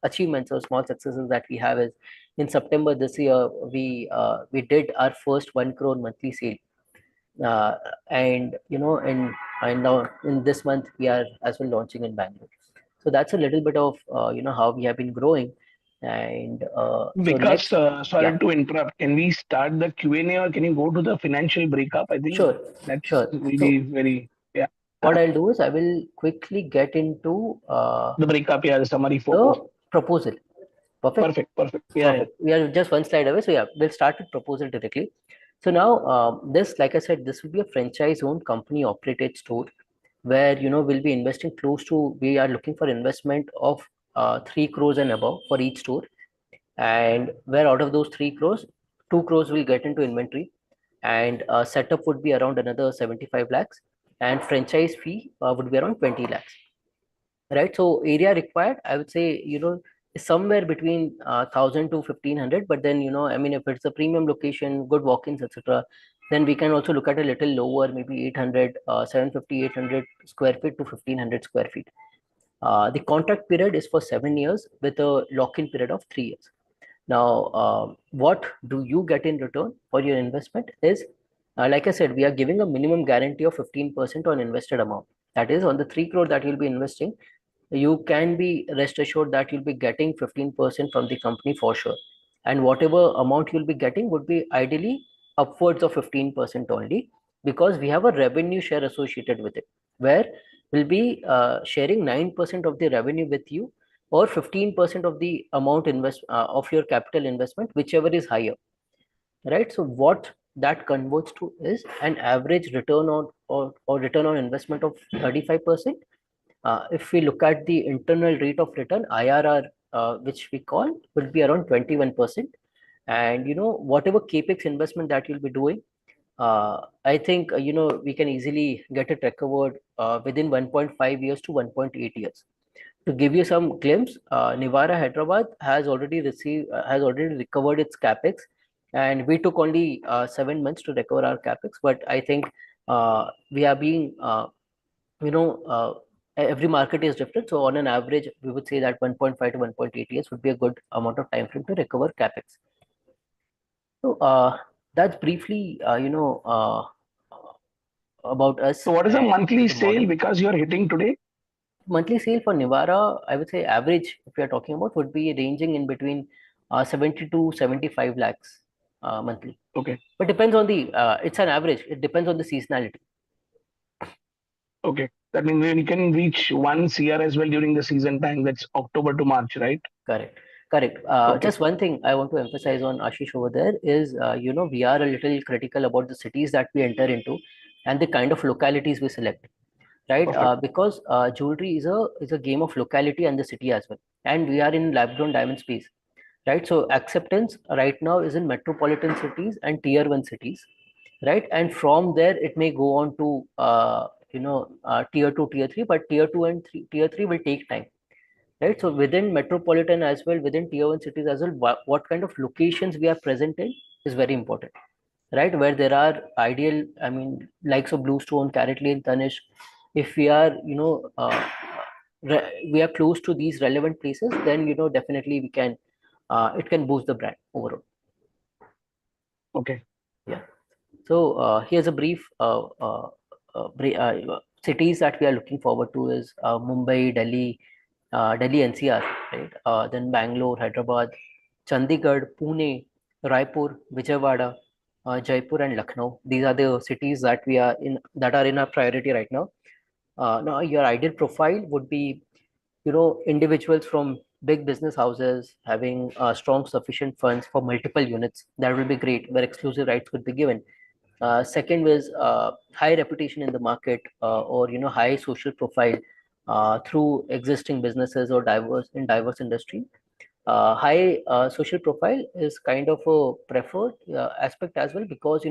achievements or small successes that we have is in September this year we did our first 1 crore monthly sale. And and now in this month we are as well launching in Bangalore. So that's a little bit of how we have been growing. And so Because next, yeah, sorry to interrupt, can we start the Q&A or can you go to the financial breakup? I think sure, that's sure. really So very, yeah. what I'll do is I will quickly get into The breakup, yeah, the summary photo. the proposal. Perfect. Perfect, perfect. Yeah, Perfect. We are just one slide away. So yeah, we'll start with proposal directly. So now this, like I said, this will be a franchise-owned company operated store where we'll be investing close to, we are looking for investment of 3 crores and above for each store. And where out of those 3 crores, 2 crores will get into inventory, and setup would be around another 75 lakhs, and franchise fee would be around 20 lakhs. Right, so area required, I would say, is somewhere between 1000 to 1500. But then I mean, if it's a premium location, good walk-ins, etc., then we can also look at a little lower, maybe 800, 750, 800 square feet to 1500 square feet. The contract period is for 7 years with a lock-in period of 3 years. Now, what do you get in return for your investment is, like I said, we are giving a minimum guarantee of 15% on invested amount. That is, on the 3 crore that you'll be investing, you can be rest assured that you'll be getting 15% from the company for sure. And whatever amount you'll be getting would be ideally upwards of 15% only, because we have a revenue share associated with it, where we'll be sharing 9% of the revenue with you, or 15% of the amount of your capital investment, whichever is higher. Right, so what that converts to is an average return on or return on investment of 35%. If we look at the internal rate of return, IRR, which we call, will be around 21%. And whatever capex investment that you'll be doing, I think we can easily get it recovered within 1.5 years to 1.8 years. To give you some glimpse, Nivara Hyderabad has already recovered its capex, and we took only 7 months to recover our capex. But I think we are being every market is different. So on an average, we would say that 1.5 to 1.8 years would be a good amount of time frame to recover capex. So that's briefly, about us. So what is a monthly the sale model. because you're hitting today? Monthly sale for Nivara, I would say average, if we are talking about, would be ranging in between 70 to 75 lakhs monthly. Okay. But depends on the, it's an average. It depends on the seasonality. Okay. That means we can reach 1 CR as well during the season time. That's October to March, right? Correct. Correct. Okay. Just one thing I want to emphasize on, Ashish, over there is, we are a little critical about the cities that we enter into and the kind of localities we select, right? Perfect. Because jewelry is a game of locality and the city as well. And we are in lab-grown diamond space, right? So acceptance right now is in metropolitan cities and tier 1 cities, right? And from there, it may go on to, tier 2, tier 3, but tier 2 and tier 3 will take time. Right, so within metropolitan as well, within tier 1 cities as well, what kind of locations we are present in is very important, right? Where there are ideal, I mean, likes of Bluestone, Carrot Lane, Tanish. If we are, we are close to these relevant places, then definitely we can, it can boost the brand overall. Okay. Yeah. So here's a brief cities that we are looking forward to is Mumbai, Delhi, NCR, right? Then Bangalore, Hyderabad, Chandigarh, Pune, Raipur, Vijayawada, Jaipur, and Lucknow. These are the cities that are in our priority right now. Now, your ideal profile would be, individuals from big business houses having strong sufficient funds for multiple units. That will be great, where exclusive rights could be given. Second is high reputation in the market, or high social profile through existing businesses or diverse industry. High social profile is kind of a preferred aspect as well, because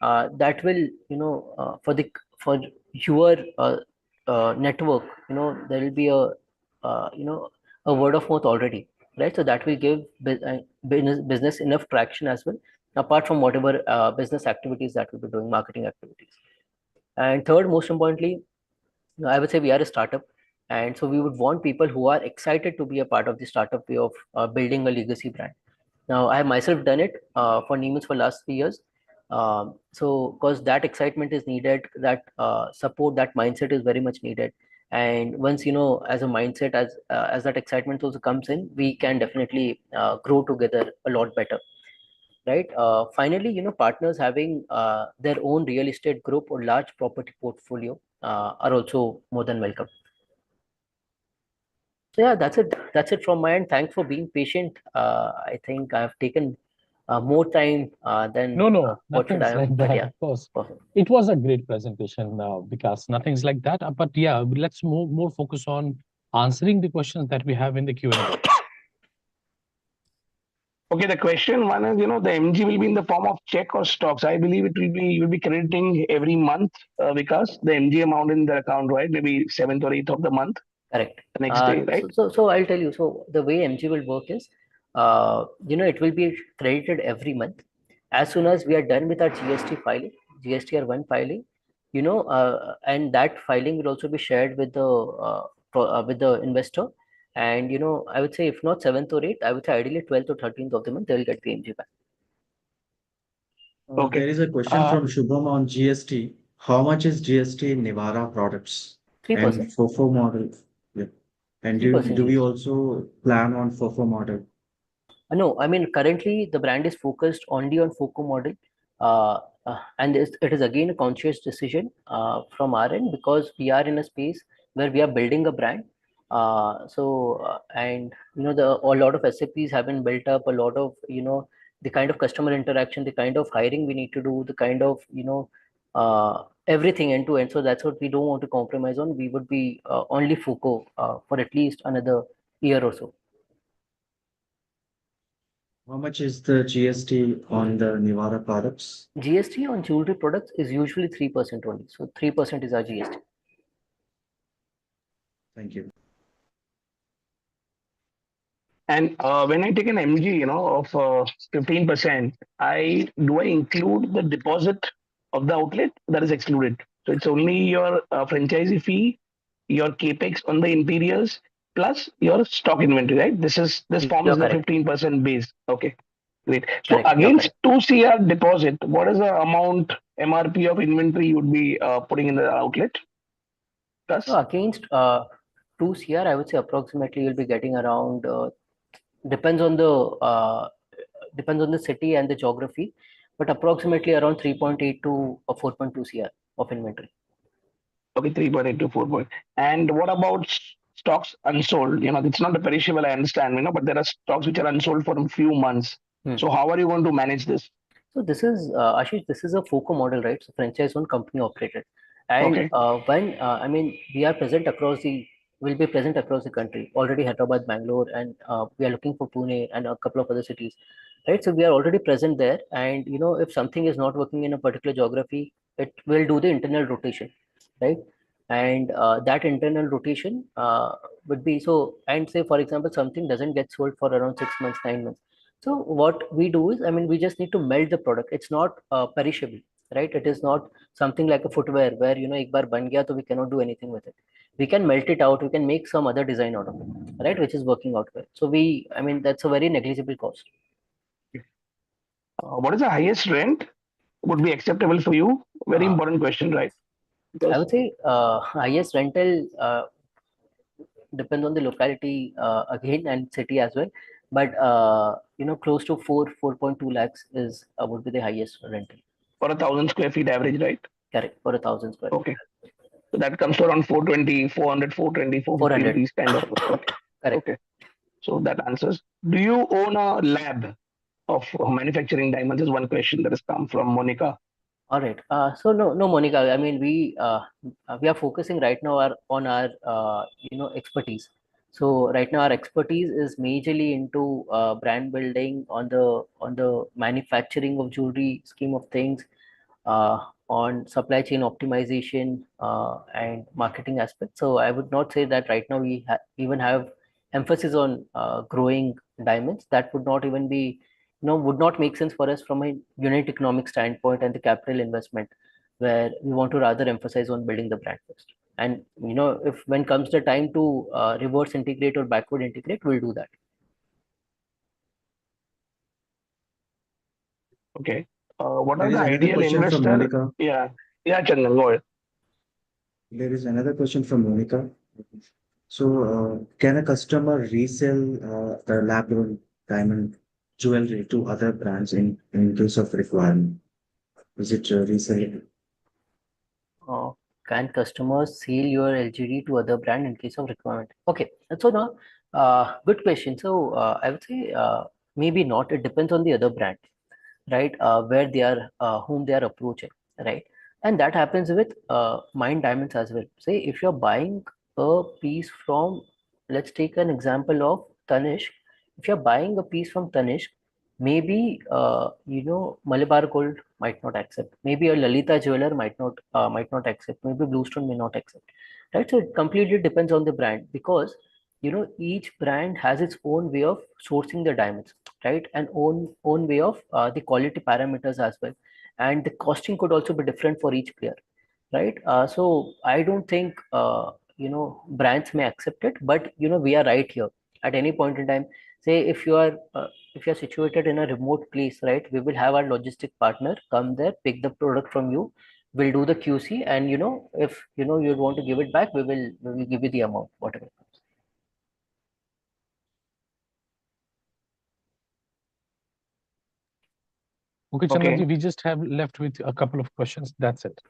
that will for your network, there will be a word of mouth already, right? So that will give business enough traction as well, apart from whatever business activities that we'll be doing, marketing activities. And third, most importantly, I would say we are a startup, and so we would want people who are excited to be a part of the startup way of building a legacy brand. Now, I have myself done it for Neiman's for last 3 years. So, because that excitement is needed, that support, that mindset is very much needed. And once as a mindset, as that excitement also comes in, we can definitely grow together a lot better, right? Finally, partners having their own real estate group or large property portfolio are also more than welcome. So yeah, that's it from my end. Thanks for being patient. I think I've taken more time than No, what should nothing's I have, like but that, yeah, of course. perfect. It was a great presentation, because nothing's like that. But yeah, let's more focus on answering the questions that we have in the Q&A box. Okay, the question one is, the MG will be in the form of check or stocks. I believe it will be, you'll be crediting every month, because the MG amount in the account, right? Maybe 7th or 8th of the month, Correct. the next day, right? So I'll tell you. So the way MG will work is, it will be credited every month. As soon as we are done with our GST filing, GSTR1 filing, and that filing will also be shared with with the investor. And I would say if not 7th or 8th, I would say ideally 12th or 13th of the month, they will get the MG back. Okay. There is a question from Shubham on GST. How much is GST in Nivara products 3%. and FOFO model? Yeah. And do 3% we GST. also plan on FOFO model? No, I mean, currently the brand is focused only on FOCO model. And it is again a conscious decision from our end, because we are in a space where we are building a brand. And a lot of SAPs have been built up, a lot of the kind of customer interaction, the kind of hiring we need to do, the kind of everything end to end. So that's what we don't want to compromise on. We would be only FOCO for at least another year or so. How much is the GST on the Nivara products? GST on jewelry products is usually 3% only. So 3% is our GST. Thank you. And when I take an MG, of 15%, do I include the deposit of the outlet? That is excluded. So it's only your franchisee fee, your capex on the interiors, plus your stock inventory, right? This forms You're the correct. 15% base. Okay, great. So Correct. You're against correct. 2 CR deposit, what is the amount MRP of inventory you would be putting in the outlet? Plus, So against 2 CR, I would say approximately you'll be getting around, depends on the city and the geography, but approximately around 3.8 to 4.2 CR of inventory. okay, 3.8 to 4. And what about stocks unsold? It's not a perishable, I understand, but there are stocks which are unsold for a few months. So how are you going to manage this? So this is Ashish. This is a FOCO model, right? So franchise-owned, company operated, and Okay. I mean, we are present across the. Will be present across the country. Already Hyderabad, Bangalore, and we are looking for Pune and a couple of other cities, right? So we are already present there, and if something is not working in a particular geography, it will do the internal rotation, right? And that internal rotation would be so. And say for example, something doesn't get sold for around 6 months, 9 months. So what we do is, I mean, we just need to melt the product. It's not perishable, right? It is not something like a footwear where ek bar ban gaya, so we cannot do anything with it. We can melt it out. We can make some other design out of it, right? Which is working out well. So I mean, that's a very negligible cost. What is the highest rent would be acceptable for you? Very important question, right? I would say highest rental depends on the locality again and city as well. But close to 4.2 lakhs is would be the highest rental. For 1,000 square feet average, right? Correct, for 1,000 square feet. Okay. So that comes to around 420, 400, 420, 450 400. rupees kind of. Okay. Correct. Okay. So that answers. Do you own a lab of manufacturing diamonds? Is one question that has come from Monica. All right. So no, Monica. I mean, we are focusing right now on our expertise. So right now our expertise is majorly into brand building on the manufacturing of jewelry scheme of things, uh, on supply chain optimization and marketing aspects. So I would not say that right now we even have emphasis on growing diamonds. That would not even be, would not make sense for us from a unit economic standpoint and the capital investment, where we want to rather emphasize on building the brand first. And if when comes the time to reverse integrate or backward integrate, we'll do that. Okay. What There are the is another ideal question from investor? Monica. Yeah. Yeah, Chandan, go ahead. There is another question from Monica. So, can a customer resell the lab-grown diamond jewelry to other brands in case of requirement? Is it resale? Uh, can customers sell your LGD to other brand in case of requirement? Okay, so now, good question. So I would say maybe not. It depends on the other brand, right? Where they are, whom they are approaching, right? And that happens with mine diamonds as well. Say if you're buying a piece from, let's take an example of Tanishq. If you're buying a piece from Tanishq, maybe Malabar Gold might not accept. Maybe a Lalita jeweler might not accept. Maybe Bluestone may not accept. Right. So it completely depends on the brand, because each brand has its own way of sourcing the diamonds, right? And own way of the quality parameters as well. And the costing could also be different for each player, right? So I don't think brands may accept it, but we are right here at any point in time. Say if you are situated in a remote place, right? We will have our logistic partner come there, pick the product from you. We'll do the QC, and if you want to give it back, we will give you the amount, whatever. Okay, Okay. Chandanji, we just have left with a couple of questions. That's it.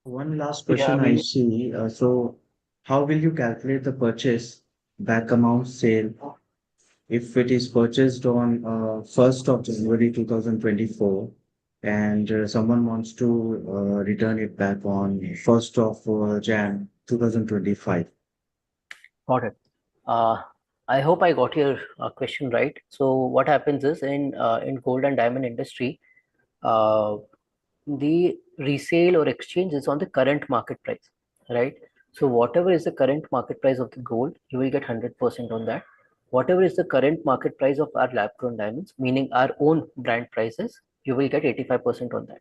One last Yeah, question I see. So, how will you calculate the purchase back amount sale if it is purchased on 1st of January 2024 and someone wants to return it back on 1st of Jan 2025? Got it. Uh, I hope I got your question right. So what happens is in gold and diamond industry, uh, the resale or exchange is on the current market price, right? So whatever is the current market price of the gold, you will get 100% on that. Whatever is the current market price of our lab grown diamonds, meaning our own brand prices, you will get 85% on that.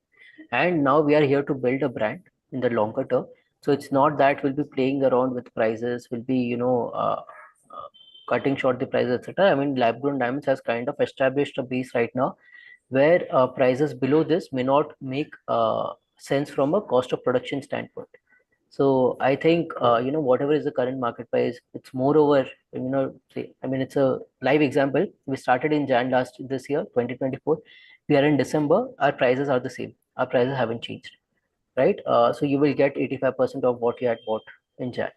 And now we are here to build a brand in the longer term. So it's not that we'll be playing around with prices, we'll be, cutting short the prices, etc. I mean, lab grown diamonds has kind of established a base right now where prices below this may not make sense from a cost of production standpoint. So I think whatever is the current market price, it's more over. Say, I mean, it's a live example. We started in Jan last this year, 2024. We are in December. Our prices are the same. Our prices haven't changed, right? So you will get 85% of what you had bought in Jan.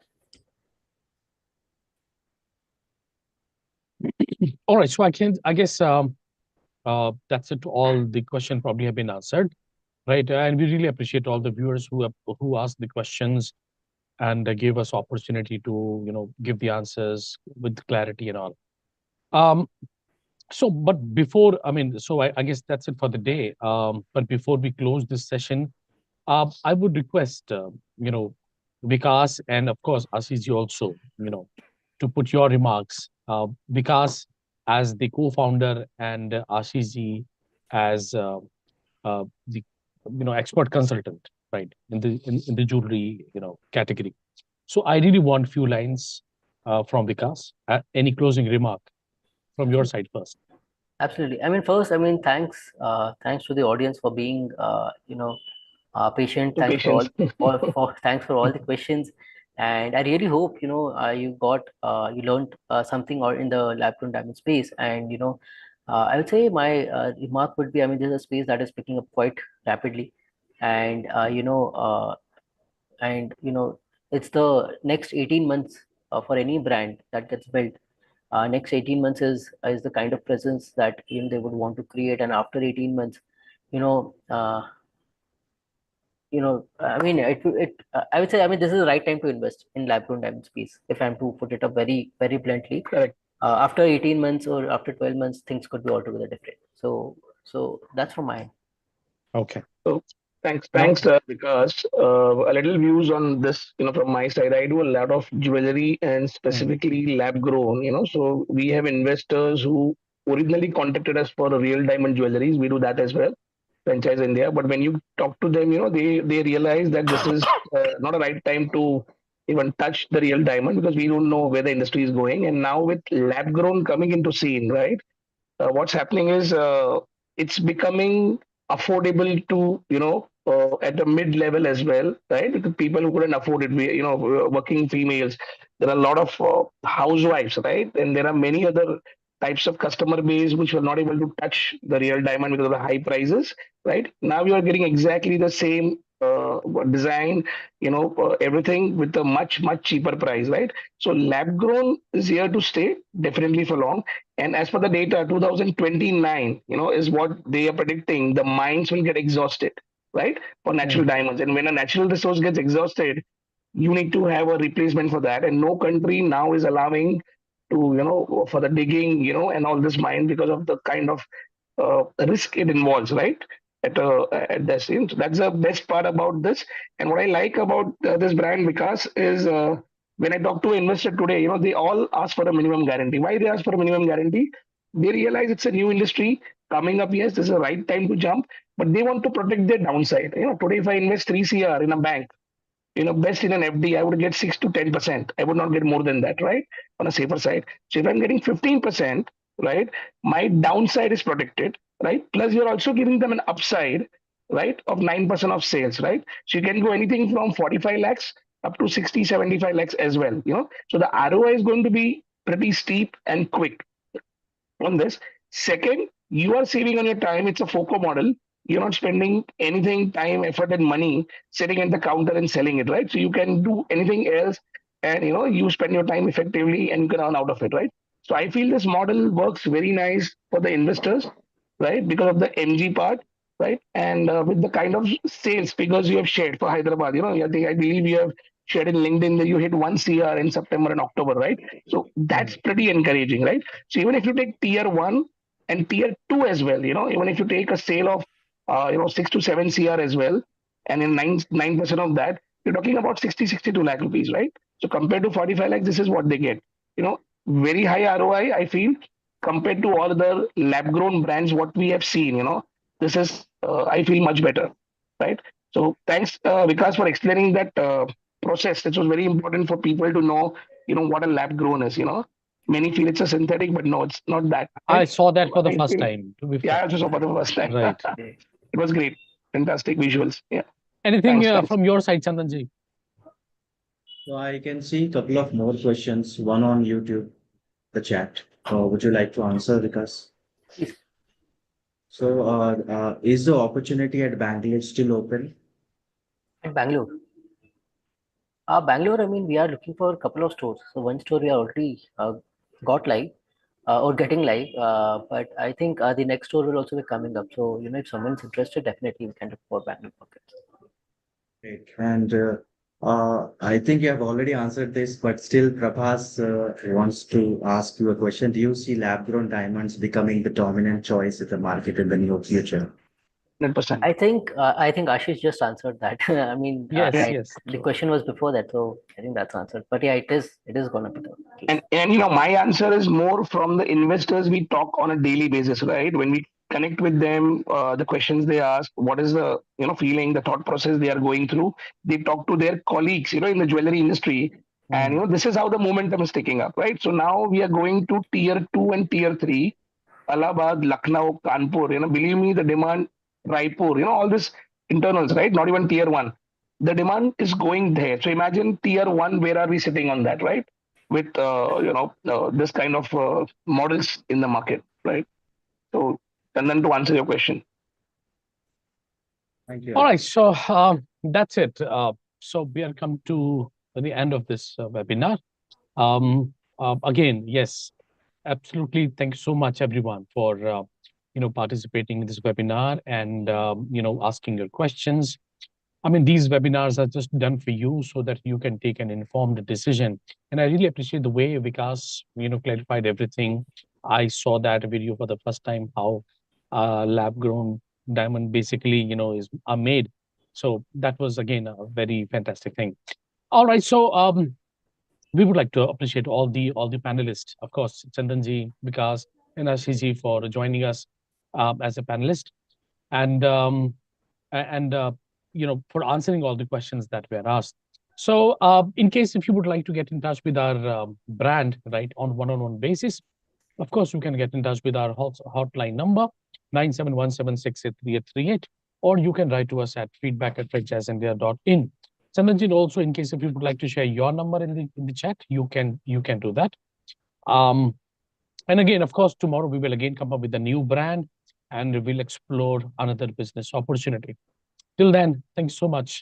All right. So I guess that's it. All the questions probably have been answered, right? And we really appreciate all the viewers who asked the questions and gave us opportunity to give the answers with clarity and all. But before, I mean, so I guess that's it for the day. But before we close this session, I would request, Vikas and of course Ashish also, to put your remarks. Vikas as the co-founder and Ashish ji as the expert consultant, right, in the jewelry category. So I really want few lines from Vikas. Any closing remark from your side first? Absolutely. I mean, first, I mean, thanks to the audience for being, patient. to Thanks for patients. thanks for all the questions, and I really hope you learned something or in the lab-grown diamond space. And I would say my remark would be, I mean, this is a space that is picking up quite rapidly, and it's the next 18 months for any brand that gets built. next 18 months is the kind of presence that they would want to create, and after 18 months, I mean, I would say, I mean, this is the right time to invest in lab-grown diamond space. If I'm to put it up very, very bluntly, Correct. After 18 months or after 12 months, things could be altogether different. So that's from my end. Okay. So thanks, Now- because a little views on this, from my side. I do a lot of jewelry and specifically lab grown, So we have investors who originally contacted us for real diamond jewelries. We do that as well, franchise India. But when you talk to them, they realize that this is not a right time to even touch the real diamond because we don't know where the industry is going. And now with lab grown coming into scene, right? What's happening is it's becoming affordable to at the mid level as well, right? Because people who couldn't afford it, working females, there are a lot of housewives, right? And there are many other types of customer base which were not able to touch the real diamond because of the high prices, right? Now you are getting exactly the same design, everything with a much cheaper price, right? So lab grown is here to stay definitely for long. And as per the data, 2029, is what they are predicting. The mines will get exhausted, right, for natural diamonds. And when a natural resource gets exhausted, you need to have a replacement for that. And no country now is allowing to, for the digging, and all this mine because of the kind of risk it involves, right? At the scene. So that's the best part about this. And what I like about this brand Vikas is when I talk to an investor today, they all ask for a minimum guarantee. Why they ask for a minimum guarantee? They realize it's a new industry coming up. Yes, this is the right time to jump, but they want to protect their downside. Today if I invest 3 CR in a bank, best in an FD, I would get 6 to 10%. I would not get more than that, right? On a safer side. So if I'm getting 15%, right, my downside is protected, right? Plus you're also giving them an upside, right, of 9% of sales, right? So you can go anything from 45 lakhs up to 60, 75 lakhs as well, So the ROI is going to be pretty steep and quick on this. Second, you are saving on your time. It's a FOCO model. You're not spending anything, time, effort, and money sitting at the counter and selling it, right? So you can do anything else, and you spend your time effectively and you can earn out of it, right? So I feel this model works very nice for the investors, right? Because of the MG part, right? And with the kind of sales figures you have shared for Hyderabad, I believe you have shared in LinkedIn that you hit 1 CR in September and October, right? So that's pretty encouraging, right? So even if you take tier one and tier two as well, even if you take a sale of 6 to 7 CR as well, and in 9% of that, you're talking about 62 lakh rupees, right? So compared to 45 lakhs, this is what they get. Very high ROI, I feel, compared to all other lab grown brands, what we have seen, this is, I feel, much better, right? So thanks, Vikas, for explaining that process. It was very important for people to know, what a lab grown is, Many feel it's a synthetic, but no, it's not that. I right? saw that for the I first feel- time. To be Yeah, I fair. also saw for the first time. Right. It was great. Fantastic visuals. Yeah. Anything Thanks. from your side, Chandanji? So I can see a couple of more questions, one on YouTube, the chat. Would you like to answer, Vikas? Please. So, is the opportunity at Bangalore still open? In Bangalore. Bangalore, I mean, we are looking for a couple of stores. So one store we are already got live or getting live, but I think the next store will also be coming up. So, if someone's interested, definitely we can look for Bangalore pockets. Great. And I think you have already answered this, but still Prabhas wants to ask you a question. Do you see lab-grown diamonds becoming the dominant choice in the market in the near future? 100%. I think Ashish just answered that. I mean, Yes, right, yes. the True. question was before that, so I think that's answered. But yeah, it is going to be the case. And my answer is more from the investors we talk on a daily basis, right? When we connect with them, the questions they ask, what is the feeling, the thought process they are going through. They talk to their colleagues, in the jewelry industry, and this is how the momentum is taking up, right? So now we are going to tier two and tier three, Allahabad, Lucknow, Kanpur. Believe me, the demand, Raipur, all this internals, right? Not even tier one. The demand is going there. So imagine tier one, where are we sitting on that, right? With this kind of models in the market, right? So, and then to answer your question. Thank you. All right. So that's it. So we are come to the end of this webinar. Again, yes, Absolutely. Thank you so much, everyone, for participating in this webinar and asking your questions. I mean, these webinars are just done for you so that you can take an informed decision. And I really appreciate the way Vikas, clarified everything. I saw that video for the first time, how lab-grown diamond basically, are made. So that was again a very fantastic thing. All right, so we would like to appreciate all the panelists, of course, Chandanji, Vikas, and Ashiji for joining us as a panelist. And for answering all the questions that were asked. So, in case if you would like to get in touch with our brand, right, on one-on-one basis, of course, you can get in touch with our hotline number, 9717683838, or you can write to us at feedback@franchiseindia.in. Chandanjit, also, in case if you would like to share your number in the chat, you can do that. Um, and again, of course, tomorrow we will again come up with a new brand and we'll explore another business opportunity. Till then, thanks so much.